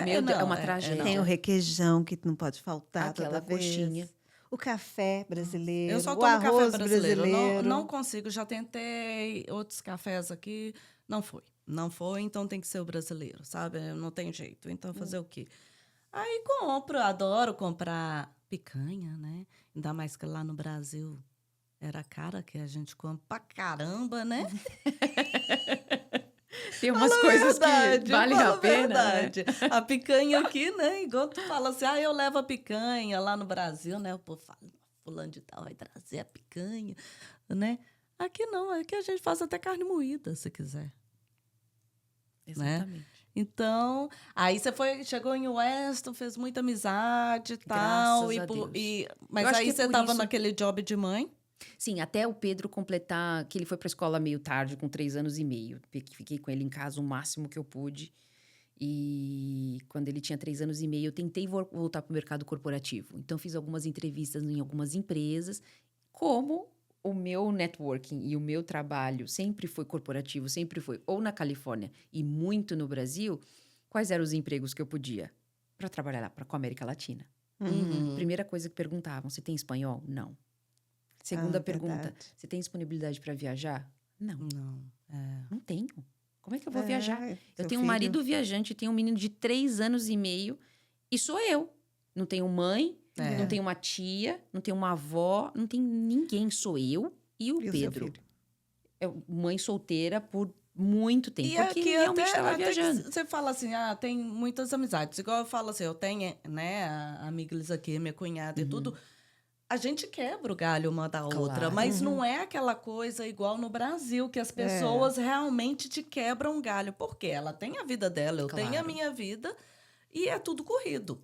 Meu Deus, é uma tragédia. Tem o requeijão que não pode faltar Aquela toda vez. coxinha. O café brasileiro, Eu só o tomo café arroz brasileiro. brasileiro. Não consigo, já tentei outros cafés aqui, não foi. Não foi, então tem que ser o brasileiro, sabe? Não tem jeito. Então fazer o quê? Aí compro, adoro comprar picanha, né? Ainda mais que lá no Brasil era cara que a gente come pra caramba, né? Tem umas coisas que valem a pena, né? verdade. A picanha aqui, né? Igual tu fala assim, eu levo a picanha lá no Brasil, né? O povo fala, fulano de tal vai trazer a picanha, né? Aqui não, aqui a gente faz até carne moída, se quiser. Exatamente. Então, aí você chegou em Weston, fez muita amizade e tal. Graças a Deus. Mas Eu acho aí que você por tava isso- naquele job de mãe? Sim, até o Pedro completar, que ele foi para a escola meio tarde, com 3 anos e meio. Fiquei com ele em casa o máximo que eu pude. E quando ele tinha 3 anos e meio, eu tentei voltar para o mercado corporativo. Então, fiz algumas entrevistas em algumas empresas. Como o meu networking e o meu trabalho sempre foi corporativo, sempre foi ou na Califórnia e muito no Brasil, quais eram os empregos que eu podia? Para trabalhar lá, com a América Latina. Uhum. Primeira coisa que perguntavam, você tem espanhol? Não. Segunda pergunta, verdade. você tem disponibilidade para viajar? Não, Não. não tenho. Como é que eu vou viajar? Eu Seu tenho um filho. marido viajante, tenho um menino de 3 anos e meio e sou eu. Não tenho mãe, É. não tenho uma tia, não tenho uma avó, não tem ninguém. Sou eu e o E o seu Pedro. filho? É mãe solteira por muito tempo, E porque aqui realmente estava até que viajando. você fala assim, tem muitas amizades. Igual eu falo assim, eu tenho, né, a amiga Liz aqui, minha cunhada e tudo. A gente quebra o galho uma da outra, Claro. mas não é aquela coisa igual no Brasil, que as pessoas realmente te quebram o galho. Porque ela tem a vida dela, eu tenho a Claro. minha vida, e é tudo corrido.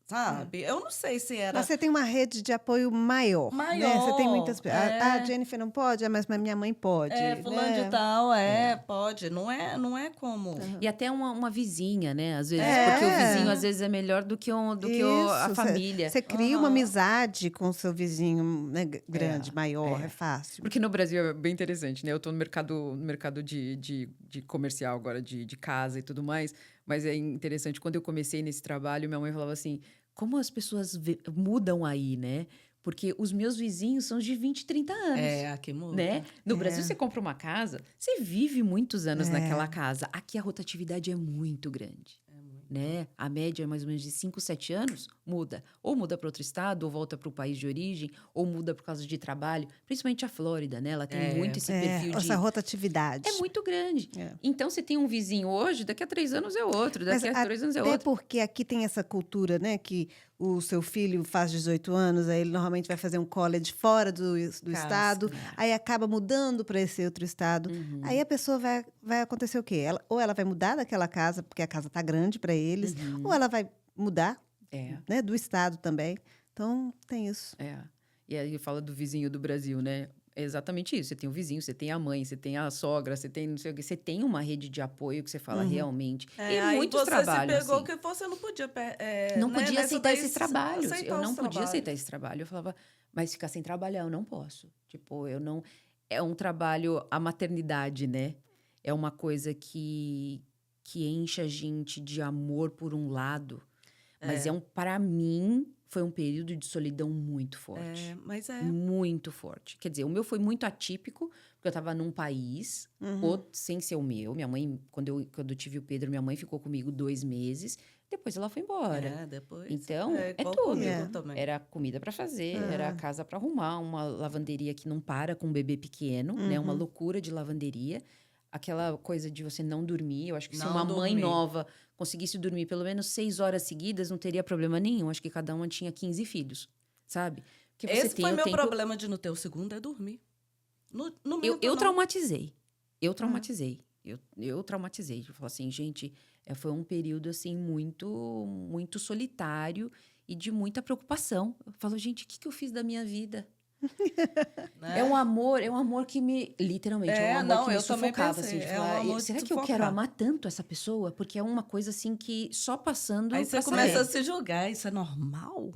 Sabe? Eu não sei se era... Mas você tem uma rede de apoio maior, né? Maior, Você tem muitas... é. A Jennifer não pode, mas minha mãe pode. fulano né? de tal, pode. Não é como... E até uma vizinha, né? Às vezes, É. porque o vizinho às vezes é melhor do que a Isso, família. Você cria uma Aham. amizade com o seu vizinho, né, grande, maior, é. é fácil. Porque no Brasil é bem interessante, né? Eu tô no mercado de comercial agora, de casa e tudo mais. Mas é interessante, quando eu comecei nesse trabalho, minha mãe falava assim, como as pessoas mudam aí, né? Porque os meus vizinhos são de 20, 30 anos. aqui muda. Né? No Brasil, você compra uma casa, você vive muitos anos É. naquela casa. Aqui a rotatividade é muito grande. Né? A média é mais ou menos de 5, 7 anos, muda. Ou muda para outro estado, ou volta para o país de origem, ou muda por causa de trabalho. Principalmente a Flórida, né? Ela tem muito esse perfil de... Essa rotatividade. É muito grande. É. Então, você tem um vizinho hoje, daqui a 3 anos é outro, Mas daqui a 3 anos é até outro. porque aqui tem essa cultura, né? Que o seu filho faz 18 anos, aí ele normalmente vai fazer um college fora do estado, aí acaba mudando para esse outro estado. Aí a pessoa vai acontecer o quê? Ou ela vai mudar daquela casa, porque a casa tá grande para eles, ou ela vai mudar, né, do estado também. Então, tem isso. E aí fala do vizinho do Brasil, né? É exatamente isso. Você tem o vizinho, você tem a mãe, você tem a sogra, você tem não sei o quê. Você tem uma rede de apoio que você fala realmente. E aí muitos você trabalhos, se pegou assim. que você não podia... Não né, podia nessa aceitar daí, esses trabalhos. aceitar Eu não os podia trabalhos. aceitar esse trabalho. Eu falava, mas ficar sem trabalhar eu não posso. Tipo, eu não... É um trabalho... A maternidade, né? É uma coisa que enche a gente de amor por um lado. Mas para mim, foi um período de solidão muito forte. Mas Muito forte. Quer dizer, o meu foi muito atípico, porque eu estava num país, sem ser o meu. Minha mãe, quando eu tive o Pedro, minha mãe ficou comigo 2 meses. Depois ela foi embora. Depois. Então, é igual tudo. comigo também. Era comida para fazer, era casa para arrumar, uma lavanderia que não para com um bebê pequeno, né? Uma loucura de lavanderia. Aquela coisa de você não dormir. Eu acho que se Não uma mãe dormir. nova conseguisse dormir pelo menos 6 horas seguidas, não teria problema nenhum. Acho que cada uma tinha 15 filhos, sabe? Porque você Esse tem foi o meu tempo... problema de no teu segundo é dormir. No meu Eu não. traumatizei. Eu traumatizei. Eu traumatizei. Eu falo assim, gente, foi um período assim muito, muito solitário e de muita preocupação. Eu falo, gente, o que eu fiz da minha vida? Né? É um amor que me... Literalmente, é um amor que me eu também sufocava. pensei, Assim, de é um falar, amor de será que eu sufocar. quero amar tanto essa pessoa? Porque é uma coisa assim que só passando Aí você pra começa a saber. se julgar, isso é normal?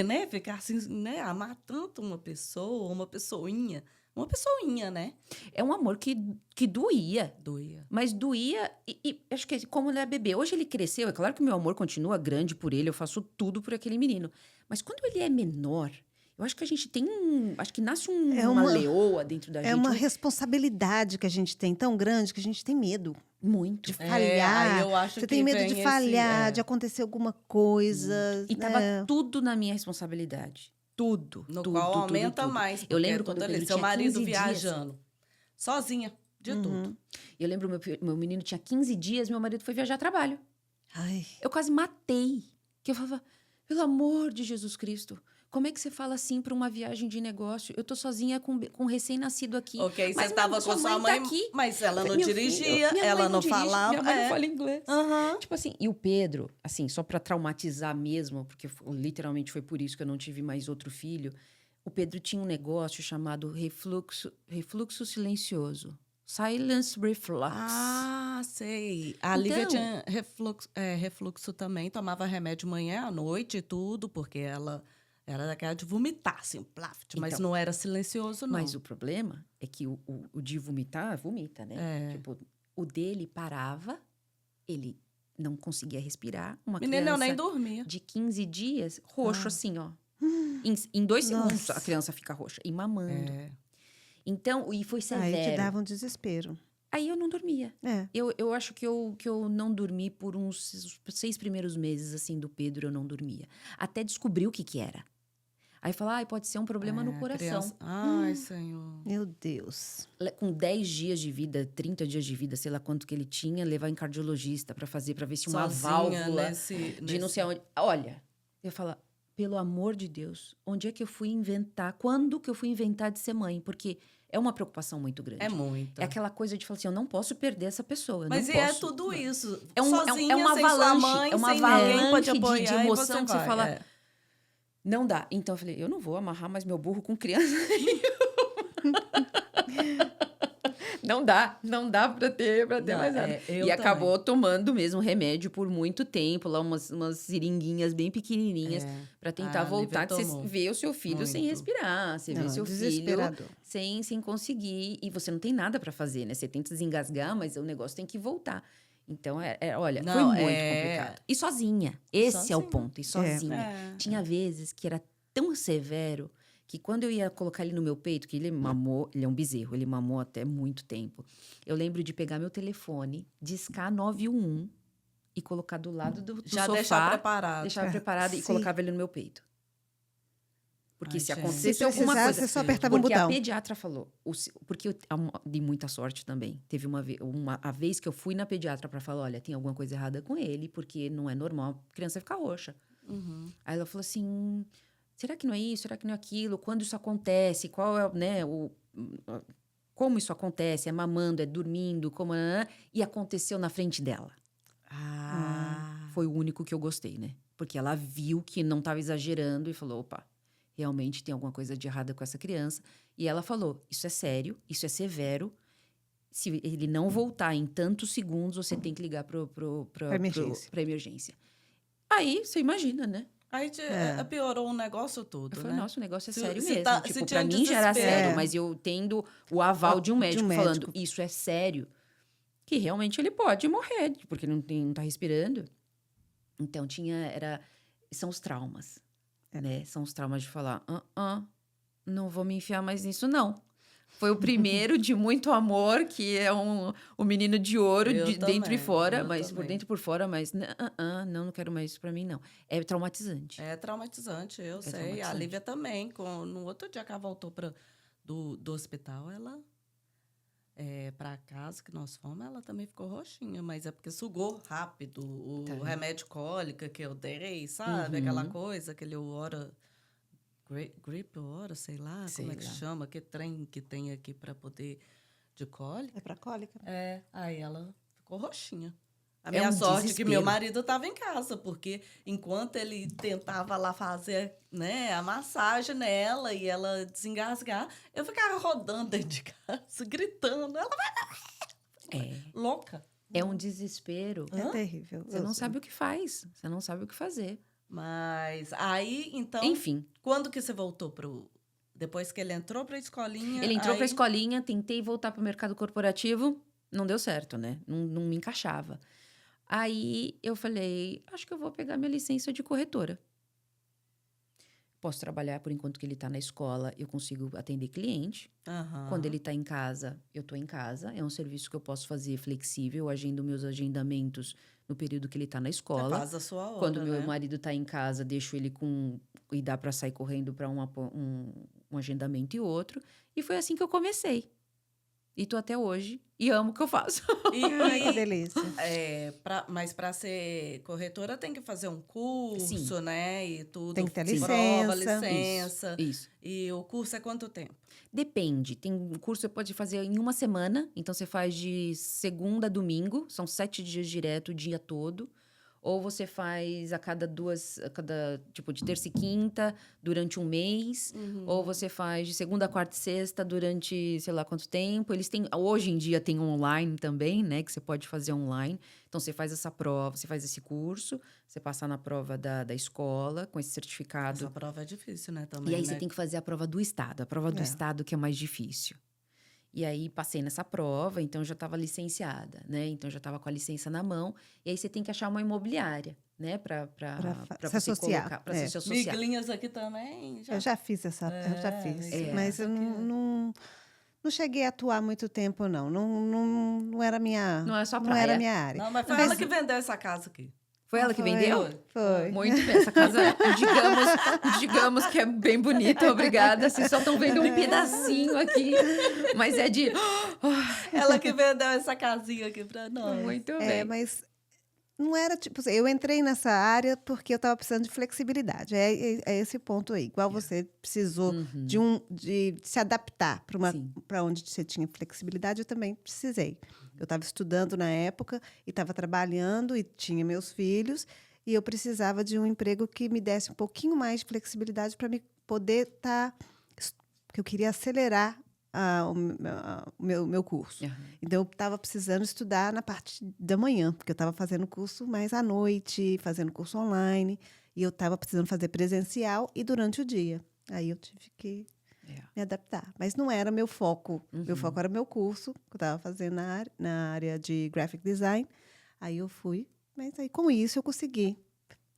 Né? Ficar assim, né? Amar tanto uma pessoa, uma pessoinha, né? É um amor que doía. Doía. Mas doía, e acho que como ele é bebê. Hoje ele cresceu, é claro que o meu amor continua grande por ele, eu faço tudo por aquele menino. Mas quando ele é menor, eu acho que a gente tem acho que nasce uma leoa dentro da gente. É uma responsabilidade que a gente tem tão grande que a gente tem medo Muito. de falhar. aí eu acho Você que tem medo vem de esse- falhar, de acontecer alguma coisa. E tava tudo na minha responsabilidade. Tudo. No tudo, qual tudo, aumenta tudo. mais. Eu lembro porque quando o ali, Pedro seu tinha marido 15 dias. viajando. Sozinha, de tudo. Eu lembro meu menino tinha 15 dias, meu marido foi viajar a trabalho. Ai, Eu quase matei. Que eu falava, pelo amor de Jesus Cristo, como é que você fala assim para uma viagem de negócio? Eu tô sozinha com um recém-nascido aqui. Ok, mas você estava com sua mãe, tá aqui. mas ela não Meu dirigia, filho, minha ela mãe não dirige, falava. Minha mãe não fala inglês. Aham. Tipo assim, e o Pedro, assim, só pra traumatizar mesmo, porque literalmente foi por isso que eu não tive mais outro filho. O Pedro tinha um negócio chamado refluxo silencioso. Silence reflux. Ah, sei. A Lívia Então- tinha refluxo também, tomava remédio manhã à noite e tudo, porque ela era daquela de vomitar, assim, plaft, mas Então, não era silencioso, não. Mas o problema é que o de vomitar, vomita, né? É. Tipo, o dele parava, ele não conseguia respirar. Uma Menina, eu nem criança dormia. de 15 dias, roxo Ah. assim, ó. Em 2 segundos Nossa. a criança fica roxa. E mamando. É. Então, e foi severo. Aí te dava um desespero. Aí eu não dormia. É. Eu acho que eu não dormi por uns 6 primeiros meses, assim, do Pedro, eu não dormia. Até descobrir o que que era. Aí falar, pode ser um problema no É, coração. criança- Ai, Senhor. Meu Deus. Com 10 dias de vida, 30 dias de vida, sei lá quanto que ele tinha, levar em cardiologista pra ver se uma Sozinha válvula nesse... de não sei aonde. Olha, eu falo, pelo amor de Deus, onde é que eu fui inventar? Quando que eu fui inventar de ser mãe? Porque é uma preocupação muito grande. É muito. É aquela coisa de falar assim, eu não posso perder essa pessoa. eu Mas não e é posso. tudo isso. É Sozinha, uma sem sua avalanche, mãe, é uma sem ninguém pra te avalanche apoiar, de e emoção que você vai. fala, É. não dá. Então eu falei, eu não vou amarrar mais meu burro com criança. Não dá pra ter Não, mais nada. eu E acabou tomando mesmo remédio por muito tempo, lá umas seringuinhas bem pequenininhas, É. pra tentar A voltar, Lívia que você tomou vê o seu filho sem muito. respirar, você vê Não, seu filho desesperador. sem conseguir, e você não tem nada pra fazer, né? Você tenta desengasgar, mas o negócio tem que voltar. Então, olha, foi Não, muito é- complicado. E sozinha, esse é o Sozinha. ponto, e sozinha. É. Tinha vezes que era tão severo que quando eu ia colocar ele no meu peito, que ele mamou, ele é um bezerro, ele mamou até muito tempo. Eu lembro de pegar meu telefone, discar 911 e colocar do lado do Já sofá. deixar preparado. Deixava preparado e Sim. colocava ele no meu peito. Porque Ai, se gente. acontecesse Se alguma precisasse, coisa... você só apertava um Porque a botão. pediatra falou... Porque eu dei muita sorte também. Teve a vez que eu fui na pediatra para falar, olha, tem alguma coisa errada com ele, porque não é normal a criança ficar roxa. Uhum. Aí ela falou assim, será que não é isso? Será que não é aquilo? Quando isso acontece? Qual é, né, como isso acontece? É mamando, é dormindo? E aconteceu na frente dela. Foi o único que eu gostei, né? Porque ela viu que não estava exagerando e falou, opa, realmente tem alguma coisa de errada com essa criança. E ela falou, isso é sério, isso é severo. Se ele não voltar em tantos segundos, você tem que ligar Pra emergência. pra emergência. Aí, você imagina, né? Aí piorou o negócio todo, Eu falei, né? nossa, o negócio é Se- sério se mesmo. tá- Tipo, se pra tinha mim já era desespero. sério, mas eu tendo o aval de um De um médico médico. falando, isso é sério, que realmente ele pode morrer, porque não tá respirando. Então, são os traumas, né? São os traumas de falar, não vou me enfiar mais nisso, não. Foi o primeiro de muito amor, que é o menino de ouro, Eu de dentro e também, fora, eu mas por também. dentro e por fora, mas não quero mais isso pra mim, não. É traumatizante. É traumatizante, eu sei. A traumatizante. Lívia também. No outro dia que ela voltou do hospital, ela... pra casa que nós fomos, ela também ficou roxinha, mas é porque sugou rápido o Tá. remédio cólica que eu dei, sabe? Uhum. Aquela coisa, aquele hora... Grip hora, sei lá, Sei como é que lá. chama? Que trem que tem aqui para poder de cólica. É pra cólica? Aí ela ficou roxinha. A É minha um sorte é que desespero. meu marido estava em casa, porque enquanto ele tentava lá fazer, né, a massagem nela e ela desengasgar, eu ficava rodando dentro de casa, gritando. Ela vai É. louca. É um desespero. É terrível. Você não sabe o que faz. Você não sabe o que fazer. Mas aí, então, Enfim, quando que você voltou depois que ele entrou para a escolinha? ele entrou aí... pra escolinha, tentei voltar pro mercado corporativo, não deu certo, né? Não me encaixava. Aí eu falei, acho que eu vou pegar minha licença de corretora. Posso trabalhar por enquanto que ele tá na escola, eu consigo atender cliente. Aham. Quando ele tá em casa, eu tô em casa. É um serviço que eu posso fazer flexível, eu agendo meus agendamentos no período que ele tá na Você escola. faz a sua hora, Quando meu né? marido tá em casa, deixo ele e dá para sair correndo para um agendamento e outro. E foi assim que eu comecei. E tô até hoje e amo o que eu faço. Ai, que delícia. Mas para ser corretora tem que fazer um curso, Sim. né? E tudo. Tem que ter Prova, licença. licença. Isso. E o curso é quanto tempo? Depende. Tem um curso que você pode fazer em uma semana. Então, você faz de segunda a domingo. São 7 dias direto, o dia todo. ou você faz tipo, de terça e quinta durante um mês, ou você faz de segunda, quarta e sexta durante sei lá quanto tempo. Eles têm, hoje em dia tem online também, né, que você pode fazer online. Então, você faz essa prova, você faz esse curso, você passa na prova da escola com esse certificado. Essa prova é difícil, né, também, E aí, né? você tem que fazer a prova do estado. A prova do estado que é mais difícil. E aí, passei nessa prova, então já estava licenciada, né? Então, já estava com a licença na mão. E aí, você tem que achar uma imobiliária, né? Para se você associar. colocar, para se associar. Miglinhas aqui também. Eu já fiz eu já fiz. Mas eu aqui. não cheguei a atuar muito tempo, não. Não era minha, Não é sua não era praia. minha área. Não, mas foi ela que vendeu essa casa aqui. Foi ela que vendeu? Foi. Muito bem. Essa casa, digamos que é bem bonita, obrigada. Vocês só estão vendo um pedacinho aqui, mas é de... Ela que vendeu essa casinha aqui pra nós. Muito bem. Mas não era tipo assim, eu entrei nessa área porque eu estava precisando de flexibilidade. É esse ponto aí. Igual você precisou de se adaptar para onde você tinha flexibilidade, eu também precisei. Eu estava estudando na época e estava trabalhando e tinha meus filhos e eu precisava de um emprego que me desse um pouquinho mais de flexibilidade para me poder estar... porque eu queria acelerar o meu curso. Então, eu estava precisando estudar na parte da manhã, porque eu estava fazendo curso mais à noite, fazendo curso online, e eu estava precisando fazer presencial e durante o dia. Aí eu tive que me adaptar. Mas não era meu foco. Meu foco era meu curso, que eu estava fazendo na área de graphic design. Aí eu fui, mas aí com isso eu consegui,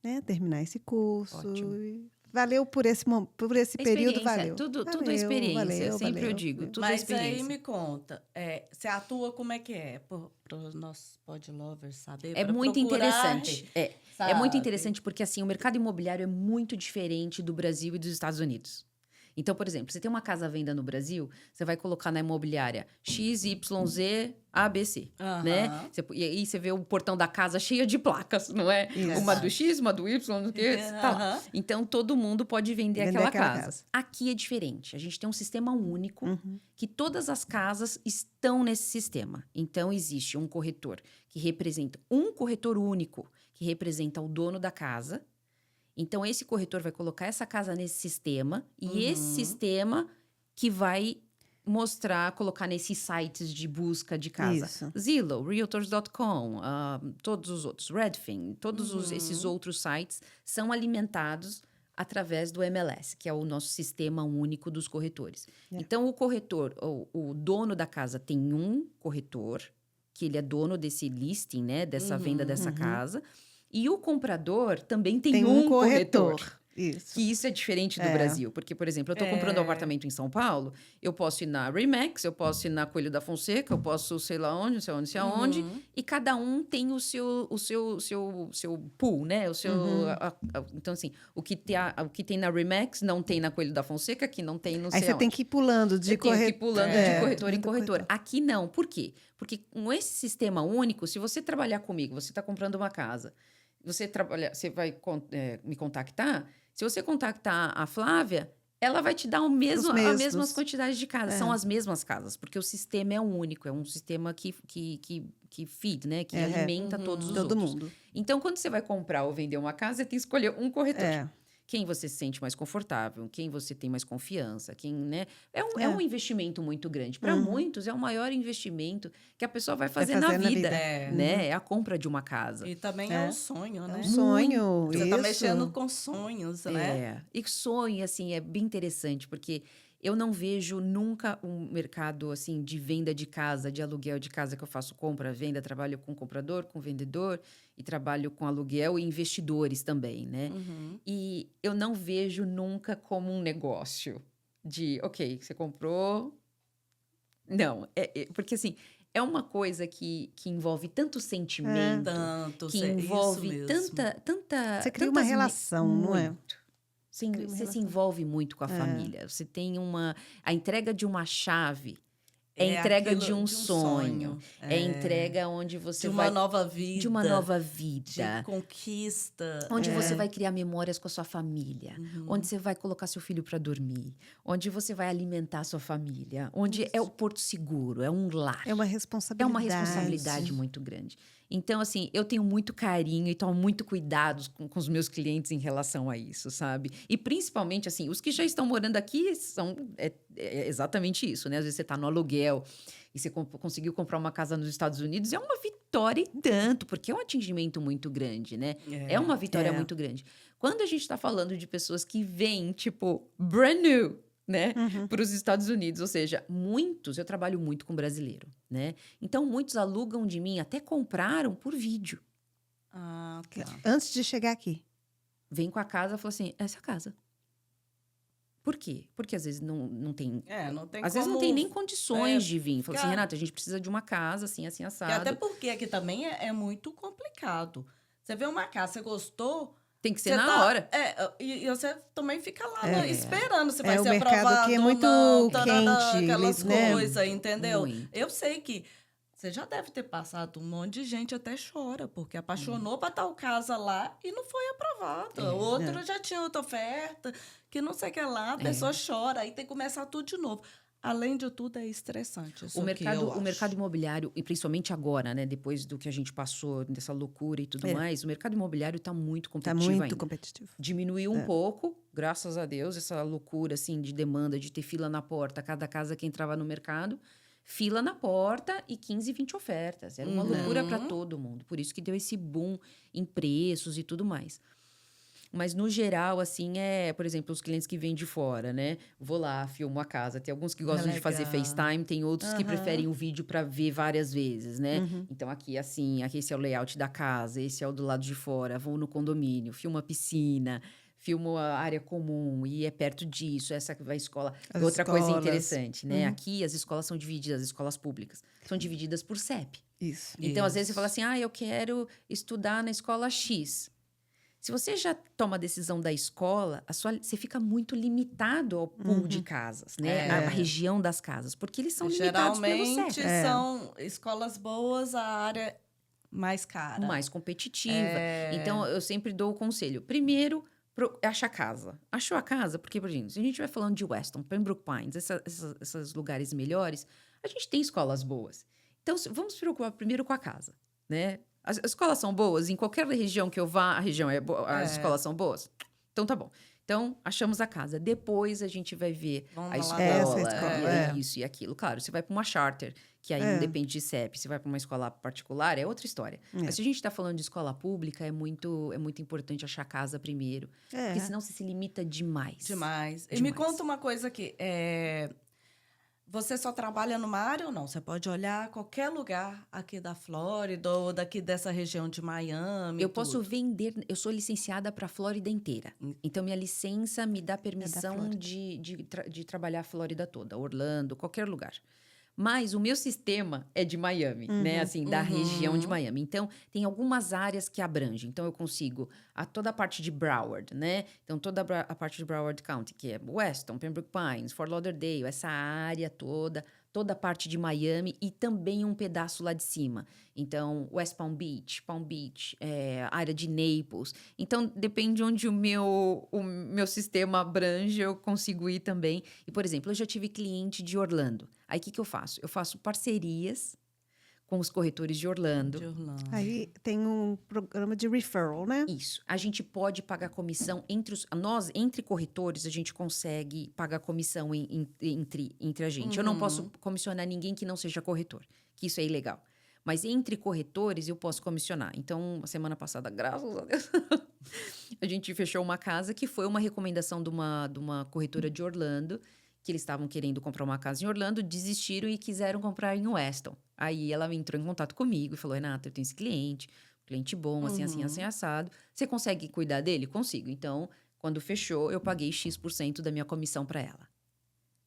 né, terminar esse curso. Ótimo. Valeu por esse período, valeu. Tudo valeu, é experiência, valeu, sempre valeu. eu digo. Tudo é Mas experiência. aí me conta, você atua como é que é? Para os nossos podlovers saber? É pra muito procurar, interessante. É muito interessante porque assim, o mercado imobiliário é muito diferente do Brasil e dos Estados Unidos. Então, por exemplo, você tem uma casa à venda no Brasil, você vai colocar na imobiliária XYZ ABC, né? E aí você vê o portão da casa cheio de placas, não é? Isso. Uma do X, uma do Y, não sei o que, tá lá. Então, todo mundo pode vender aquela casa. Aqui é diferente. A gente tem um sistema único que todas as casas estão nesse sistema. Então, existe um corretor que representa um corretor único, que representa o dono da casa. Então, esse corretor vai colocar essa casa nesse sistema e esse sistema que vai colocar nesses sites de busca de casa. Isso. Zillow, Realtors.com, todos os outros, Redfin, todos esses outros sites são alimentados através do MLS, que é o nosso sistema único dos corretores. Então, o corretor, o dono da casa tem um corretor, que ele é dono desse listing, né, dessa venda dessa casa. E o comprador também tem um corretor. Isso. Que isso é diferente do Brasil. Porque, por exemplo, eu estou comprando um apartamento em São Paulo, eu posso ir na Remax, eu posso ir na Coelho da Fonseca, eu posso sei lá onde, não sei aonde, e cada um tem o seu pool, né? O seu, então, assim, o que tem na Remax não tem na Coelho da Fonseca, que não tem não sei Aí você aonde. tem que ir pulando de corretor em corretor. Aqui não. Por quê? Porque com esse sistema único, se você trabalhar comigo, você está comprando uma casa, você vai me contactar. Se você contactar a Flávia, ela vai te dar as mesmas quantidades de casas. São as mesmas casas, porque o sistema é único. É um sistema que feed, né? Que alimenta todos os todo outros. mundo. Então, quando você vai comprar ou vender uma casa, você tem que escolher um corretor. Quem você se sente mais confortável, quem você tem mais confiança, né? É um investimento muito grande. Para muitos, é o maior investimento que a pessoa vai fazer na vida. Né? É a compra de uma casa. E também é um sonho, né? É um sonho, Você isso. está mexendo com sonhos, né? E sonho, assim, é bem interessante, porque eu não vejo nunca um mercado, assim, de venda de casa, de aluguel de casa, que eu faço compra, venda, trabalho com comprador, com vendedor, e trabalho com aluguel e investidores também, né? E eu não vejo nunca como um negócio de, ok, você comprou... Não, porque assim... É uma coisa que envolve tanto sentimento, que envolve tanta... Você cria uma relação, não é? Sim, você se envolve muito com a família. Você tem a entrega de uma chave, a entrega de um sonho. É a entrega onde você vai... De uma nova vida. De uma nova vida. De conquista. Onde você vai criar memórias com a sua família. Onde você vai colocar seu filho para dormir. Onde você vai alimentar a sua família. Onde é o porto seguro, é um lar. É uma responsabilidade. É uma responsabilidade muito grande. Então, assim, eu tenho muito carinho e tomo muito cuidado com os meus clientes em relação a isso, sabe? E principalmente, assim, os que já estão morando aqui é exatamente isso, né? Às vezes você está no aluguel e você conseguiu comprar uma casa nos Estados Unidos, é uma vitória e tanto, porque é um atingimento muito grande, né? É uma vitória muito grande. Quando a gente está falando de pessoas que vêm, tipo, brand new, né, para os Estados Unidos, ou seja, eu trabalho muito com brasileiro, né? Então, muitos alugam de mim, até compraram por vídeo. Ah, tá. Antes de chegar aqui. Vem com a casa e fala assim, essa é a casa. Por quê? Porque às vezes não tem... Não tem às vezes não tem nem condições de vir. Fala assim, ficar- Renata, a gente precisa de uma casa assim, assim, E assado. até porque aqui também é muito complicado. Você vê uma casa, você gostou... Tem que ser Você na hora. E você também fica lá É. esperando se vai O ser mercado aprovado aqui é ou muito não, quente, aquelas né? coisas, entendeu? Muito. Eu sei que você já deve ter passado, um monte de gente até chora, porque apaixonou para tal casa lá e não foi aprovada. Outra já tinha outra oferta, que não sei o que lá, a pessoa chora, aí tem que começar tudo de novo. Além de tudo, é estressante. O mercado imobiliário, e principalmente agora, né? Depois do que a gente passou, dessa loucura e tudo mais, o mercado imobiliário está muito Está competitivo muito ainda. competitivo. Diminuiu um pouco, graças a Deus, essa loucura assim de demanda, de ter fila na porta, cada casa que entrava no mercado, fila na porta e 15, 20 ofertas. Era uma loucura para todo mundo. Por isso que deu esse boom em preços e tudo mais. Mas, no geral, assim, por exemplo, os clientes que vêm de fora, né? Vou lá, filmo a casa. Tem alguns que gostam de fazer legal. FaceTime, tem outros que preferem o vídeo para ver várias vezes, né? Então, aqui, assim, aqui esse é o layout da casa, esse é o do lado de fora. Vou no condomínio, filmo a piscina, filmo a área comum e é perto disso, essa vai à escola. As Outra coisa escolas. interessante, né? Aqui, as escolas são divididas, as escolas públicas, são divididas por CEP. Isso. Então, às vezes, você fala assim, eu quero estudar na escola X. Se você já toma a decisão da escola, você fica muito limitado ao pool de casas, né? A região das casas, porque eles são limitados pelo Geralmente CEP. são escolas boas, a área mais cara. Mais competitiva. Então, eu sempre dou o conselho. Primeiro, achar casa. Achou a casa? Porque, por exemplo, se a gente vai falando de Weston, Pembroke Pines, esses lugares melhores, a gente tem escolas boas. Então, vamos se preocupar primeiro com a casa, né? As escolas são boas? Em qualquer região que eu vá, a região é boa, as escolas são boas? Então, tá bom. Então, achamos a casa. Depois, a gente vai ver a escola, isso e aquilo. Claro, você vai para uma charter, que aí não depende de CEP. Você vai para uma escola particular, é outra história. Mas se a gente está falando de escola pública, é muito importante achar casa primeiro. Porque senão você se limita demais. Demais. E me conta uma coisa aqui. Você só trabalha numa área ou não? Você pode olhar qualquer lugar aqui da Flórida ou daqui dessa região de Miami. Eu posso vender, eu sou licenciada para a Flórida inteira. Então, minha licença me dá permissão de trabalhar a Flórida toda, Orlando, qualquer lugar. Mas o meu sistema é de Miami, né? Assim, da região de Miami. Então, tem algumas áreas que abrangem. Então, eu consigo toda a parte de Broward, né? Então, toda a parte de Broward County, que é Weston, Pembroke Pines, Fort Lauderdale, essa área toda a parte de Miami e também um pedaço lá de cima. Então, West Palm Beach, área de Naples. Então, depende onde o meu sistema abrange, eu consigo ir também. E, por exemplo, eu já tive cliente de Orlando. Aí, o que eu faço? Eu faço parcerias com os corretores de Orlando. Aí tem um programa de referral, né? Isso. A gente pode pagar comissão entre corretores, a gente consegue pagar comissão entre a gente. Eu não posso comissionar ninguém que não seja corretor, que isso é ilegal. Mas entre corretores eu posso comissionar. Então, semana passada, graças a Deus, a gente fechou uma casa que foi uma recomendação de uma corretora de Orlando, que eles estavam querendo comprar uma casa em Orlando, desistiram e quiseram comprar em Weston. Aí ela entrou em contato comigo e falou, Renata, eu tenho esse cliente bom, assim, assado. Você consegue cuidar dele? Consigo. Então, quando fechou, eu paguei X% da minha comissão para ela.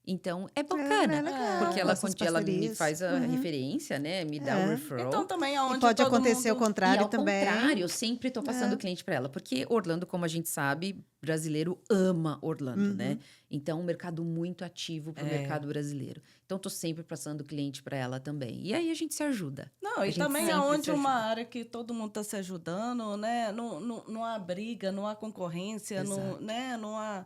Então, é bacana, porque ela me faz a referência, né? Me dá o referral. Então, também aonde pode acontecer o contrário também. Ao contrário, eu sempre estou passando cliente para ela. Porque Orlando, como a gente sabe, brasileiro ama Orlando, né? Então, um mercado muito ativo para o mercado brasileiro. Então, estou sempre passando cliente para ela também. E aí, a gente se ajuda. Não, e também aonde uma área que todo mundo está se ajudando, né? Não há briga, não há concorrência, não há...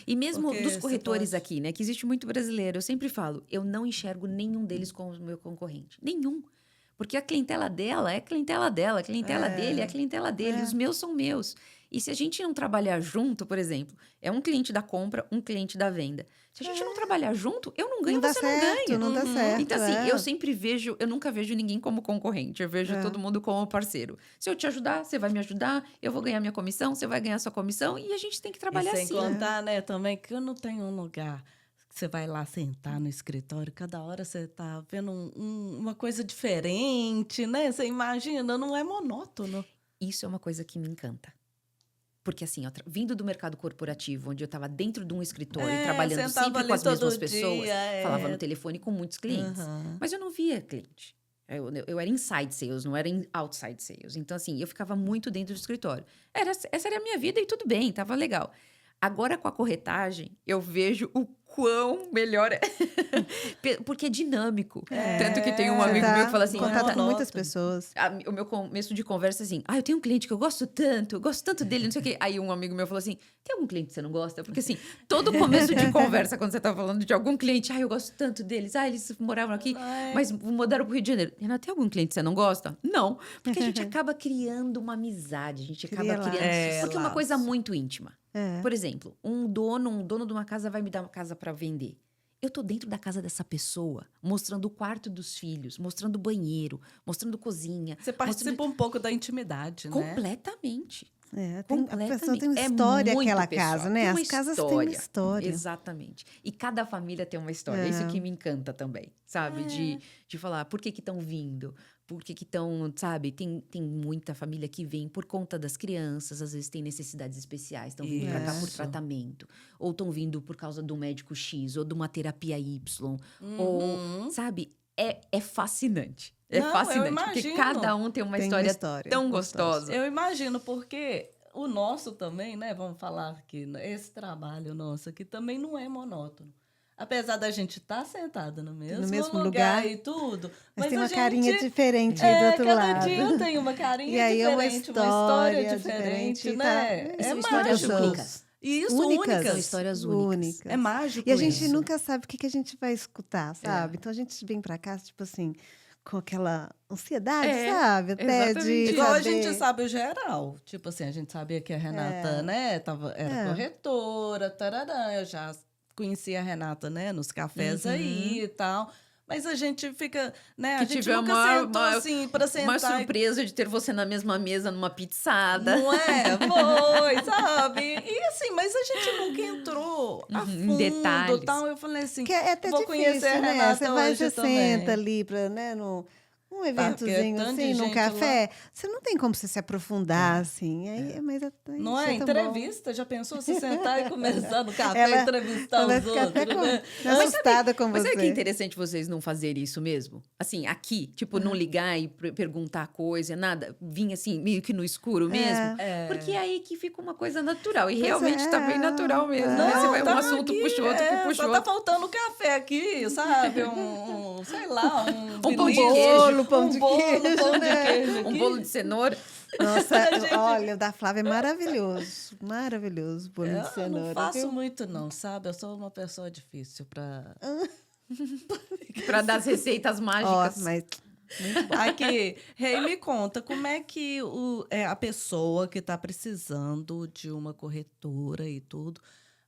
E mesmo dos corretores aqui, né? Que existe muito brasileiro. Eu sempre falo, eu não enxergo nenhum deles como meu concorrente. Nenhum. Porque a clientela dela é a clientela dela, a clientela dele é a clientela dele, os meus são meus. E se a gente não trabalhar junto, por exemplo, é um cliente da compra, um cliente da venda. Se a gente não trabalhar junto, eu não ganho, Não dá você não certo, ganha. não dá certo. Então, assim, eu sempre vejo, eu nunca vejo ninguém como concorrente, eu vejo todo mundo como parceiro. Se eu te ajudar, você vai me ajudar, eu vou ganhar minha comissão, você vai ganhar sua comissão, e a gente tem que trabalhar E sem assim. contar, né, também que eu não tenho um lugar que você vai lá sentar no escritório, cada hora você tá vendo uma coisa diferente, né? Você imagina, não é monótono. Isso é uma coisa que me encanta. Porque assim, vindo do mercado corporativo, onde eu estava dentro de um escritório, trabalhando sentava sempre ali com as mesmas todo pessoas, dia, falava no telefone com muitos clientes. Mas eu não via cliente. Eu era inside sales, não era outside sales. Então, assim, eu ficava muito dentro do escritório. Essa era a minha vida e tudo bem, tava legal. Agora, com a corretagem, eu vejo o quão melhor é. Porque é dinâmico. Tanto que tem um Você amigo meu que fala assim... contato com muitas monótono. pessoas. O meu começo de conversa é assim, eu tenho um cliente que eu gosto tanto dele, não sei o quê. Aí um amigo meu falou assim, tem algum cliente que você não gosta? Porque assim, todo começo de conversa, quando você tá falando de algum cliente, eu gosto tanto deles, eles moravam aqui, mas mudaram pro Rio de Janeiro. Renato, tem algum cliente que você não gosta? Não, porque a gente acaba criando uma amizade, a gente acaba criando... porque é uma coisa muito íntima. Por exemplo, um dono de uma casa vai me dar uma casa para vender. Eu tô dentro da casa dessa pessoa, mostrando o quarto dos filhos, mostrando o banheiro, mostrando cozinha. Você participa um pouco da intimidade, né? Completamente. A pessoa tem uma história aquela casa, né? As casas têm uma história. Exatamente. E cada família tem uma história. Isso que me encanta também, sabe? De falar, por que estão vindo? Por que estão, sabe? Tem muita família que vem por conta das crianças, às vezes tem necessidades especiais, estão vindo para cá por tratamento, ou estão vindo por causa do médico X, ou de uma terapia Y, ou, sabe? É fascinante. É fascinante, porque cada um tem uma história tão gostosa. Eu imagino, porque o nosso também, né? Vamos falar aqui, esse trabalho nosso aqui também não é monótono. Apesar da gente estar sentada no mesmo lugar e tudo. Mas tem uma carinha diferente do outro cada lado. dia tem uma carinha aí diferente, uma história diferente, né? São histórias únicas. Isso, únicas. São histórias únicas. É mágico. E a gente nunca sabe o que a gente vai escutar, sabe? Então a gente vem pra cá, tipo assim, com aquela ansiedade, sabe? Até de igual saber... a gente sabe o geral. Tipo assim, a gente sabia que a Renata, né, era corretora, tararã. Eu já conhecia a Renata, né, nos cafés aí e tal. Mas a gente fica, né? A gente nunca sentou assim pra sentar. Uma surpresa de ter você na mesma mesa numa pizzada. Não é? Foi, sabe? E assim, mas a gente nunca entrou a fundo, em detalhes. Tal. Eu falei assim, que é até vou difícil, conhecer a Renata Você vai, hoje você também. senta ali pra, né, um eventozinho assim, num café, você não tem como você se aprofundar, assim. Aí, mas não é? Entrevista, já pensou se sentar e começar no café ela entrevistar vai os ficar outros, até né? assustada com você. Mas sabe que é interessante vocês não fazerem isso mesmo? Assim, aqui, tipo, não ligar e perguntar coisa, nada, vir assim, meio que no escuro mesmo. Porque é aí que fica uma coisa natural. E realmente tá bem natural mesmo. Não, né? Você vai tá um assunto, aqui, puxa o outro, que puxa o só outro. tá faltando café aqui, sabe? Sei lá, um pão de queijo. pão de queijo um bolo de cenoura. Nossa, olha, o da Flávia é maravilhoso. Maravilhoso, bolo de cenoura. Eu não faço muito, não, sabe? Eu sou uma pessoa difícil para dar as receitas mágicas. Mas... Aqui, Rei, me conta, como é que a pessoa que está precisando de uma corretora e tudo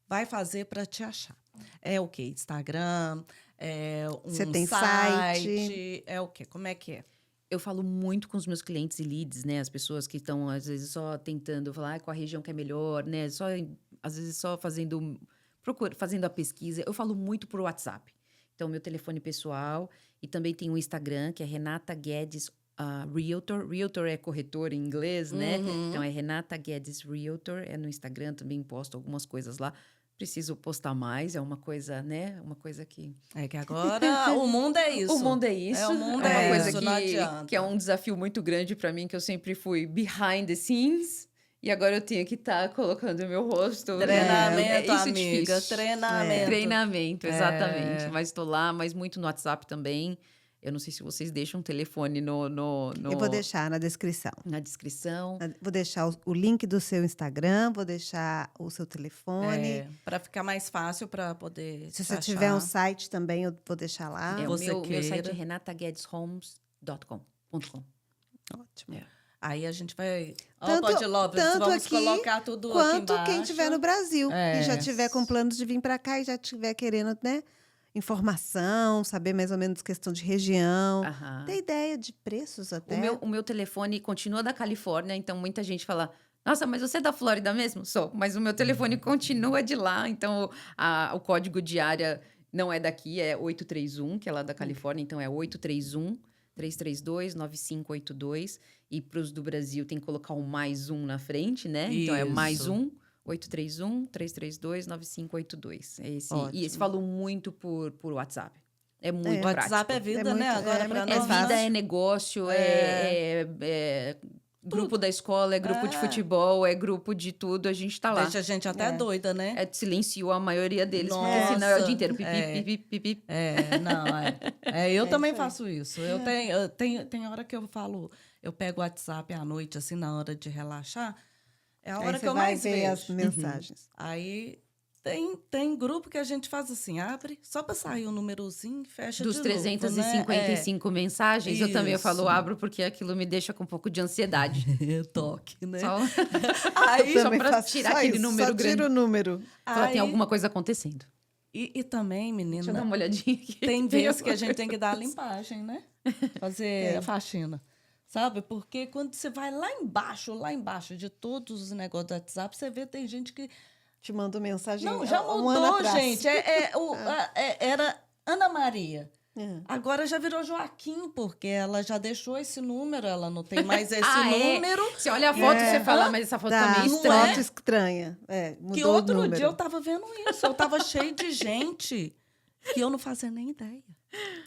vai fazer para te achar? É o quê? Instagram? É Você um tem site? É o quê? Como é que é? Eu falo muito com os meus clientes e leads, né? As pessoas que estão, às vezes, só tentando falar qual a região que é melhor, né? Às vezes, só fazendo a pesquisa. Eu falo muito por WhatsApp. Então, meu telefone pessoal. E também tem o Instagram, que é Renata Guedes Realtor. Realtor é corretor em inglês, né? Então, é Renata Guedes Realtor. É no Instagram, também posto algumas coisas lá. Preciso postar mais, é uma coisa, né? Uma coisa que... É que agora o mundo é isso. O mundo é isso. O mundo é uma é coisa isso, não adianta. que é um desafio muito grande para mim, que eu sempre fui behind the scenes. E agora eu tenho que estar colocando o meu rosto. Treinamento, isso amiga. É difícil. Treinamento. Treinamento, exatamente. Mas estou lá, mas muito no WhatsApp também. Eu não sei se vocês deixam o telefone no... Eu vou deixar na descrição. Na descrição. Vou deixar o link do seu Instagram, vou deixar o seu telefone. Para ficar mais fácil para poder Se você tiver um site também, eu vou deixar lá. O meu site é renataguedeshomes.com. Ótimo. É. Aí a gente vai... Tanto- Pode Lovers, tanto vamos aqui colocar tudo aqui Quanto embaixo. quem estiver no Brasil e já É. tiver com planos de vir para cá e já estiver querendo, né, informação, saber mais ou menos questão de região, Aham. ter ideia de preços até. O meu telefone continua da Califórnia, então muita gente fala: Nossa, mas você é da Flórida mesmo? Sou, mas o meu telefone continua de lá, então o código de área não é daqui, é 831, que é lá da Califórnia, então é 831-332-9582. E para os do Brasil tem que colocar o mais um na frente, né? Então é mais Isso. 831-332-9582. É esse. Ótimo. E esse falou muito por WhatsApp. É muito O prático. WhatsApp é vida, É muito- né? Agora é para muito É nós. mais vida, fácil. é negócio, é grupo da escola, é grupo de É. futebol, é grupo de tudo, a gente tá lá. Deixa a gente até É. doida, né? Silenciou a maioria deles, porque Nossa, senão é o dia inteiro. Pipi, é. pipi, pipi. Eu também isso aí. faço isso. Tem hora que eu falo, eu pego o WhatsApp à noite, assim, na hora de relaxar. É a Aí hora você que eu vai mais ver vejo. as mensagens. Aí tem grupo que a gente faz assim, abre, só para sair o númerozinho, fecha Dos de novo, né? 355 mensagens, eu também Isso. falo abro, porque aquilo me deixa com um pouco de ansiedade. Toque, né? Só, Aí, só Também pra faço tirar só aquele isso, número só grande. tira o número. Falar, tem aí- alguma coisa acontecendo. E também, menina, Deixa eu dar uma olhadinha aqui. tem vezes que a alguma gente tem que dar a coisa. limpagem, né? Fazer a faxina. Sabe? Porque quando você vai lá embaixo de todos os negócios do WhatsApp, você vê, tem gente que... Te mando mensagem Não, já um ano mudou, atrás. gente. Era Ana Maria. É. Agora já virou Joaquim, porque ela já deixou esse número, ela não tem mais esse É? número. Você olha a foto e É. você fala, mas essa foto Tá, tá meio não estranha. foto estranha. É, mudou Que o outro número. dia eu tava vendo isso. Eu tava cheio de gente que eu não fazia nem ideia.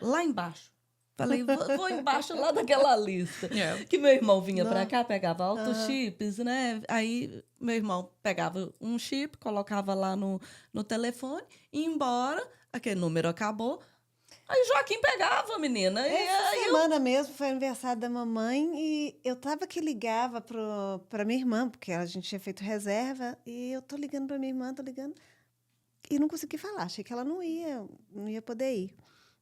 Lá embaixo. Falei, vou embaixo lá daquela lista. É. Que meu irmão vinha pra Não. cá, pegava altos chips, né? Aí meu irmão pegava um chip, colocava lá no telefone, ia embora, aquele número acabou. Aí Joaquim pegava, menina. E Essa aí semana mesmo foi aniversário da mamãe e eu tava que ligava pra minha irmã, porque a gente tinha feito reserva, e eu tô ligando pra minha irmã, tô ligando, e não consegui falar, achei que ela não ia poder ir.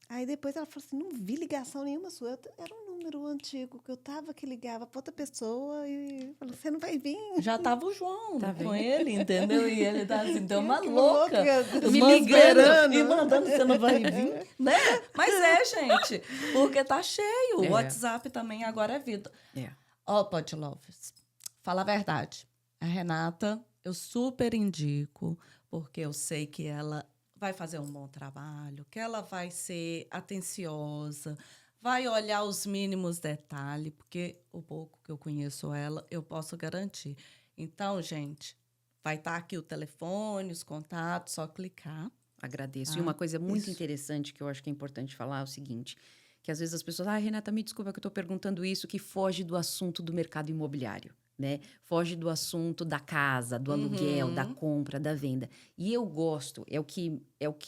Aí depois ela falou assim, não vi ligação nenhuma sua, era um número antigo que eu tava que ligava pra outra pessoa e falou, você não vai vir? já tava o João Tá com vendo? ele, entendeu? E ele tá assim, deu uma Que louca. me Me ligando. ligando e mandando, você não vai vir, né? Mas gente, porque tá cheio. O É. WhatsApp também agora é vida. É. Ó, Pod Lovers, fala a verdade. A Renata, eu super indico, porque eu sei que ela vai fazer um bom trabalho, que ela vai ser atenciosa, vai olhar os mínimos detalhes, porque o pouco que eu conheço ela, eu posso garantir. Então, gente, vai estar aqui o telefone, os contatos, só clicar. Agradeço. Ah, E uma coisa muito isso. interessante que eu acho que é importante falar é o seguinte, que às vezes as pessoas, Renata, me desculpa que eu estou perguntando isso, que foge do assunto do mercado imobiliário, né? Foge do assunto da casa, do aluguel, da compra, da venda. E eu gosto, é o que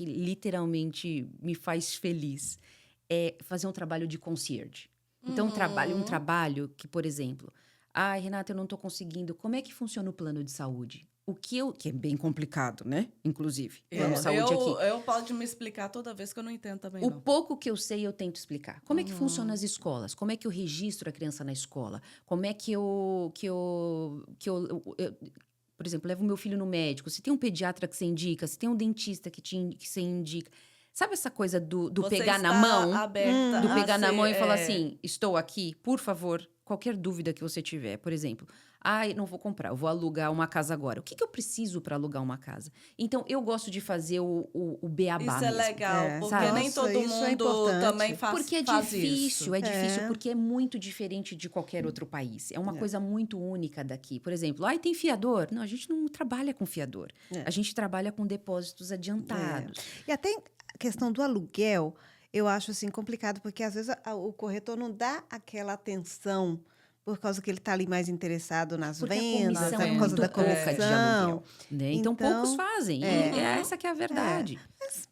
literalmente me faz feliz, é fazer um trabalho de concierge. Então, um trabalho que, por exemplo, Renata, eu não estou conseguindo, como é que funciona o plano de saúde? Que é bem complicado, né? Inclusive, plano de saúde aqui. Eu pode me explicar toda vez que eu não entendo também, O não. pouco que eu sei, eu tento explicar. Como é que funciona as escolas? Como é que eu registro a criança na escola? Como é que eu por exemplo, levo meu filho no médico? Se tem um pediatra que você indica, se tem um dentista que você indica. Sabe essa coisa do Você pegar na está mão? aberta Do a pegar na ser, mão e falar assim, estou aqui, por favor, qualquer dúvida que você tiver. Por exemplo, não vou comprar, eu vou alugar uma casa agora. O que eu preciso para alugar uma casa? Então, eu gosto de fazer o beabá Isso é mesmo. legal, É, porque sabe? nem Nossa, todo isso é mundo importante. também faz Porque é faz difícil, isso. é difícil, É. porque é muito diferente de qualquer outro país. É uma É. coisa muito única daqui. Por exemplo, tem fiador? Não, a gente não trabalha com fiador. É. A gente trabalha com depósitos adiantados. E até a questão do aluguel, eu acho assim complicado, porque às vezes o corretor não dá aquela atenção por causa que ele está ali mais interessado nas Porque vendas, a comissão por é causa muito da pouca de comissão. aluguel. Né? Então, poucos fazem. E essa que é a verdade.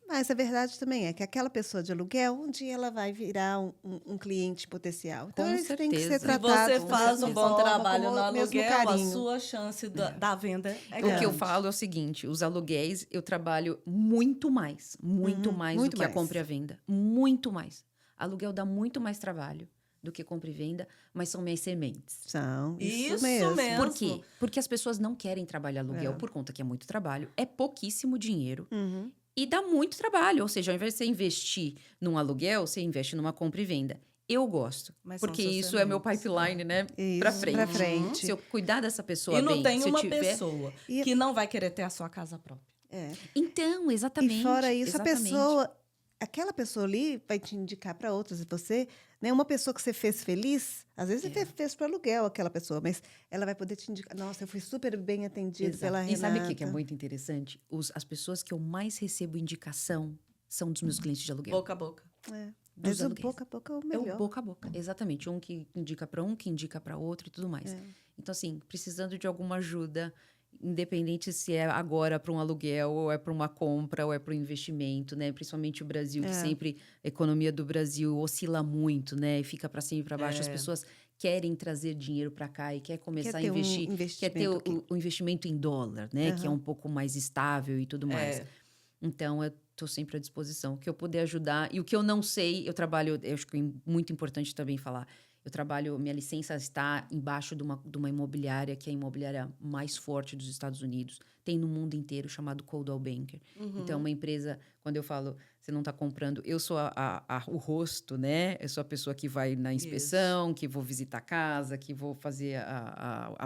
Mas a verdade também é que aquela pessoa de aluguel, um dia ela vai virar um cliente potencial. Então, Com eles têm que ser certeza. Se tratados você da faz um mesma bom forma, trabalho com no o mesmo aluguel, a carinho. sua chance da venda é O grande. que eu falo é o seguinte, os aluguéis eu trabalho muito mais muito do que a mais. compra e a venda. Muito mais. Aluguel dá muito mais trabalho do que compra e venda, mas são minhas sementes. São, isso Isso mesmo. mesmo. Por quê? Porque as pessoas não querem trabalhar aluguel por conta que é muito trabalho, é pouquíssimo dinheiro Uhum. e dá muito trabalho. Ou seja, ao invés de você investir num aluguel, você investe numa compra e venda. Eu gosto, Mas são porque suas isso é meu sementes. pipeline, né? Isso, Pra frente. pra frente. Se eu cuidar dessa pessoa E não bem, tem se eu uma tiver... pessoa E- que não vai querer ter a sua casa própria. É. Então, exatamente. E fora isso, exatamente. aquela pessoa ali vai te indicar para outras. E você, né, uma pessoa que você fez feliz, às vezes você fez para aluguel aquela pessoa, mas ela vai poder te indicar. Nossa, eu fui super bem atendida Exato. pela E Renata. sabe o que é muito interessante? As pessoas que eu mais recebo indicação são dos meus clientes de aluguel. Boca a boca. É. Dos Mas o aluguéis. boca a boca é o É melhor. o boca a boca, exatamente. Um que indica para um, que indica para outro e tudo mais. Então, assim, precisando de alguma ajuda, independente se é agora para um aluguel, ou é para uma compra, ou é para um investimento, né? Principalmente o Brasil, que sempre a economia do Brasil oscila muito, né? E fica para cima e para baixo. As pessoas querem trazer dinheiro para cá e quer começar a ter um investir, quer ter investimento aqui. o investimento em dólar, né? Que é um pouco mais estável e tudo mais. Então, eu estou sempre à disposição. O que eu puder ajudar. E o que eu não sei, eu trabalho... Eu acho que é muito importante também falar. Eu trabalho... Minha licença está embaixo de uma imobiliária, que é a imobiliária mais forte dos Estados Unidos. Tem no mundo inteiro, chamado Coldwell Banker. Então, é uma empresa... Quando eu falo, você não está comprando... Eu sou o rosto, né? Eu sou a pessoa que vai na inspeção, que vou visitar a casa, que vou fazer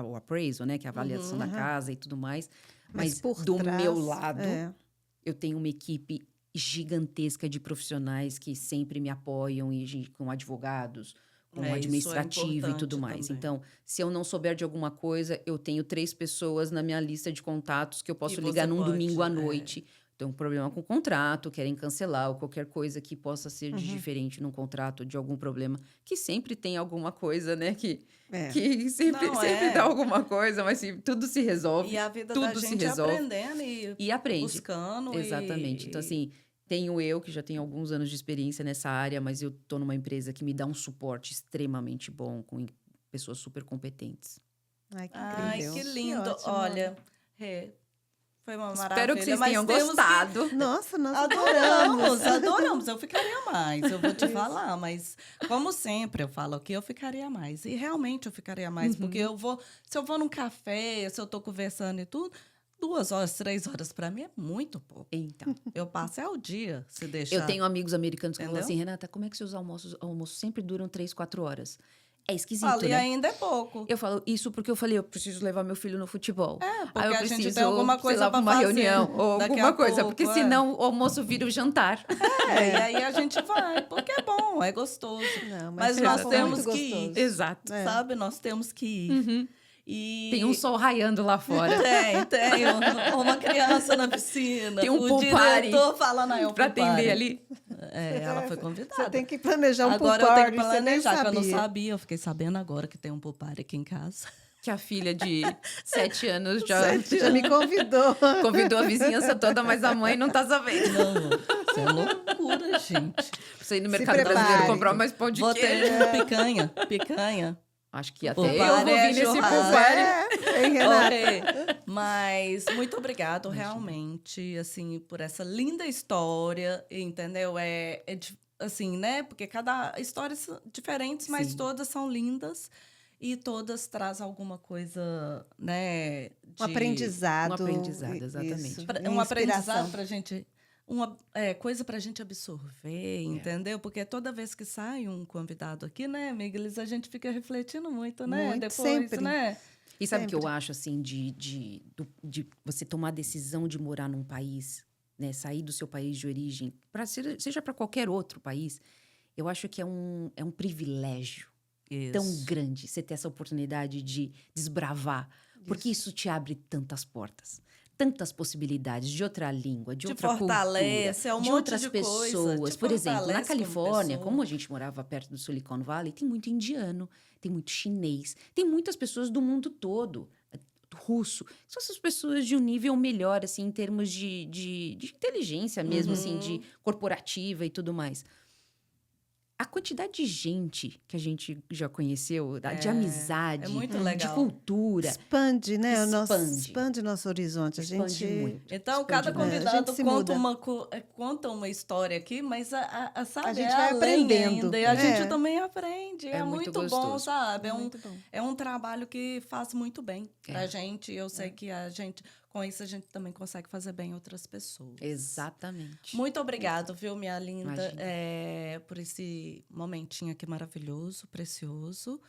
o appraisal, né? Que é a avaliação da casa e tudo mais. Mas por do trás, meu lado... Eu tenho uma equipe gigantesca de profissionais que sempre me apoiam, e com advogados, com Isso é administrativo e tudo importante mais. também. Então, se eu não souber de alguma coisa, eu tenho 3 pessoas na minha lista de contatos que eu posso Que ligar você num pode, domingo à noite. Tem um problema com o contrato, querem cancelar, ou qualquer coisa que possa ser de diferente num contrato, de algum problema. Que sempre tem alguma coisa, né? Que sempre dá alguma coisa, mas tudo se resolve. E a vida tudo da se gente resolve. aprendendo E aprende. buscando. Exatamente. Então, assim, tenho eu, que já tenho alguns anos de experiência nessa área, mas eu tô numa empresa que me dá um suporte extremamente bom, com pessoas super competentes. Ai, que Ai, incrível. que lindo. ótimo. Olha, foi uma maravilha. Espero que vocês mas tenham temos gostado. Nossa, nós Adoramos. Eu ficaria mais, eu vou te falar. Mas, como sempre, eu falo que eu ficaria mais. E realmente eu ficaria mais. Porque se eu vou num café, se eu tô conversando e tudo, 2 horas, 3 horas, para mim é muito pouco. Então, Eu passo o dia, se deixar. eu tenho amigos americanos que falam Entendeu? assim, Renata, como é que seus almoços sempre duram 3, 4 horas? É esquisito, Ali né? ainda é pouco. Eu falo isso porque eu falei, eu preciso levar meu filho no futebol. Porque Aí eu a preciso, gente tem alguma coisa sei lá, pra uma fazer reunião ou daqui alguma a coisa, pouco, porque senão o almoço vira o jantar. E aí a gente vai, porque é bom, é gostoso. Não, Mas foi nós muito temos que gostoso. ir, Exato. sabe? Nós temos que ir. E... Tem um sol raiando lá fora. Tem. Uma criança na piscina. Tem um o pool party diretor falando aí, pra atender ali. Ela foi convidada. Você tem que planejar um Agora pool eu tenho party, que você nem planejar, que eu não sabia. sabia. Eu fiquei sabendo agora que tem um pool party aqui em casa. Que a filha de 7 anos já Já me convidou. convidou a vizinhança toda, mas a mãe não tá sabendo. Não, isso é loucura, gente. Você ir no Se mercado prepare. brasileiro comprar mais pão de Vou queijo. ter picanha. Acho que Pool até eu party vou é vir nesse churrasco. pool party. Hein, Renata? Mas muito obrigado, realmente, assim, por essa linda história, entendeu? Assim, né? Porque cada história são diferentes, mas Sim. todas são lindas e todas trazem alguma coisa, né? Um aprendizado. Um aprendizado, exatamente. Isso, Um aprendizado inspiração. pra gente. Coisa pra gente absorver, entendeu? Porque toda vez que sai um convidado aqui, né, Miguelis, a gente fica refletindo muito, né? Muito, Depois, sempre. né? E sabe o que eu acho, assim, de você tomar a decisão de morar num país, né? Sair do seu país de origem, seja para qualquer outro país, eu acho que é um privilégio tão Isso. grande você ter essa oportunidade de desbravar. Porque isso te abre tantas portas. Tantas possibilidades de outra língua, de outra fortalece, cultura, um de monte outras de coisa, pessoas. te Por exemplo, na fortalece como Califórnia, pessoa. como a gente morava perto do Silicon Valley, tem muito indiano, tem muito chinês, tem muitas pessoas do mundo todo, russo. São essas pessoas de um nível melhor, assim, em termos de inteligência mesmo, assim, de corporativa e tudo mais. a quantidade de gente que a gente já conheceu, de amizade, é muito de legal. cultura. Expande, né? Expande. O nosso horizonte. A Expande gente muito. Então, Expande cada muito. A gente convidado se conta muda. conta uma história aqui, mas sabe, A gente é vai além aprendendo. ainda, e a É. gente também aprende. É É muito muito bom, gostoso. sabe? Muito bom. É um trabalho que faz muito bem pra É. gente. E eu sei que a gente, com isso, a gente também consegue fazer bem outras pessoas. Exatamente. Muito obrigado, viu, minha linda, Imagina. por esse momentinho aqui maravilhoso, precioso.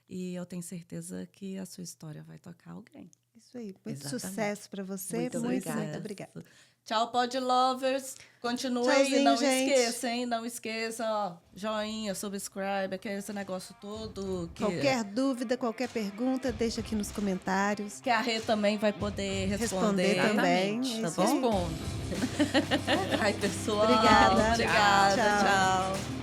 E eu tenho certeza que a sua história vai tocar alguém. Isso aí. Muito Exatamente. sucesso para você. Muito obrigada. Muito obrigada. Tchau, Pod Lovers. Continue Tchauzinho, e não gente. esqueça, hein? Não esqueça, ó, joinha, subscribe, que é esse negócio todo. Qualquer dúvida, qualquer pergunta, deixa aqui nos comentários. Que a Rê também vai poder responder. também. Exatamente. É isso aí. Respondo. Ai, pessoal. Obrigada. Obrigada. Tchau. Tchau.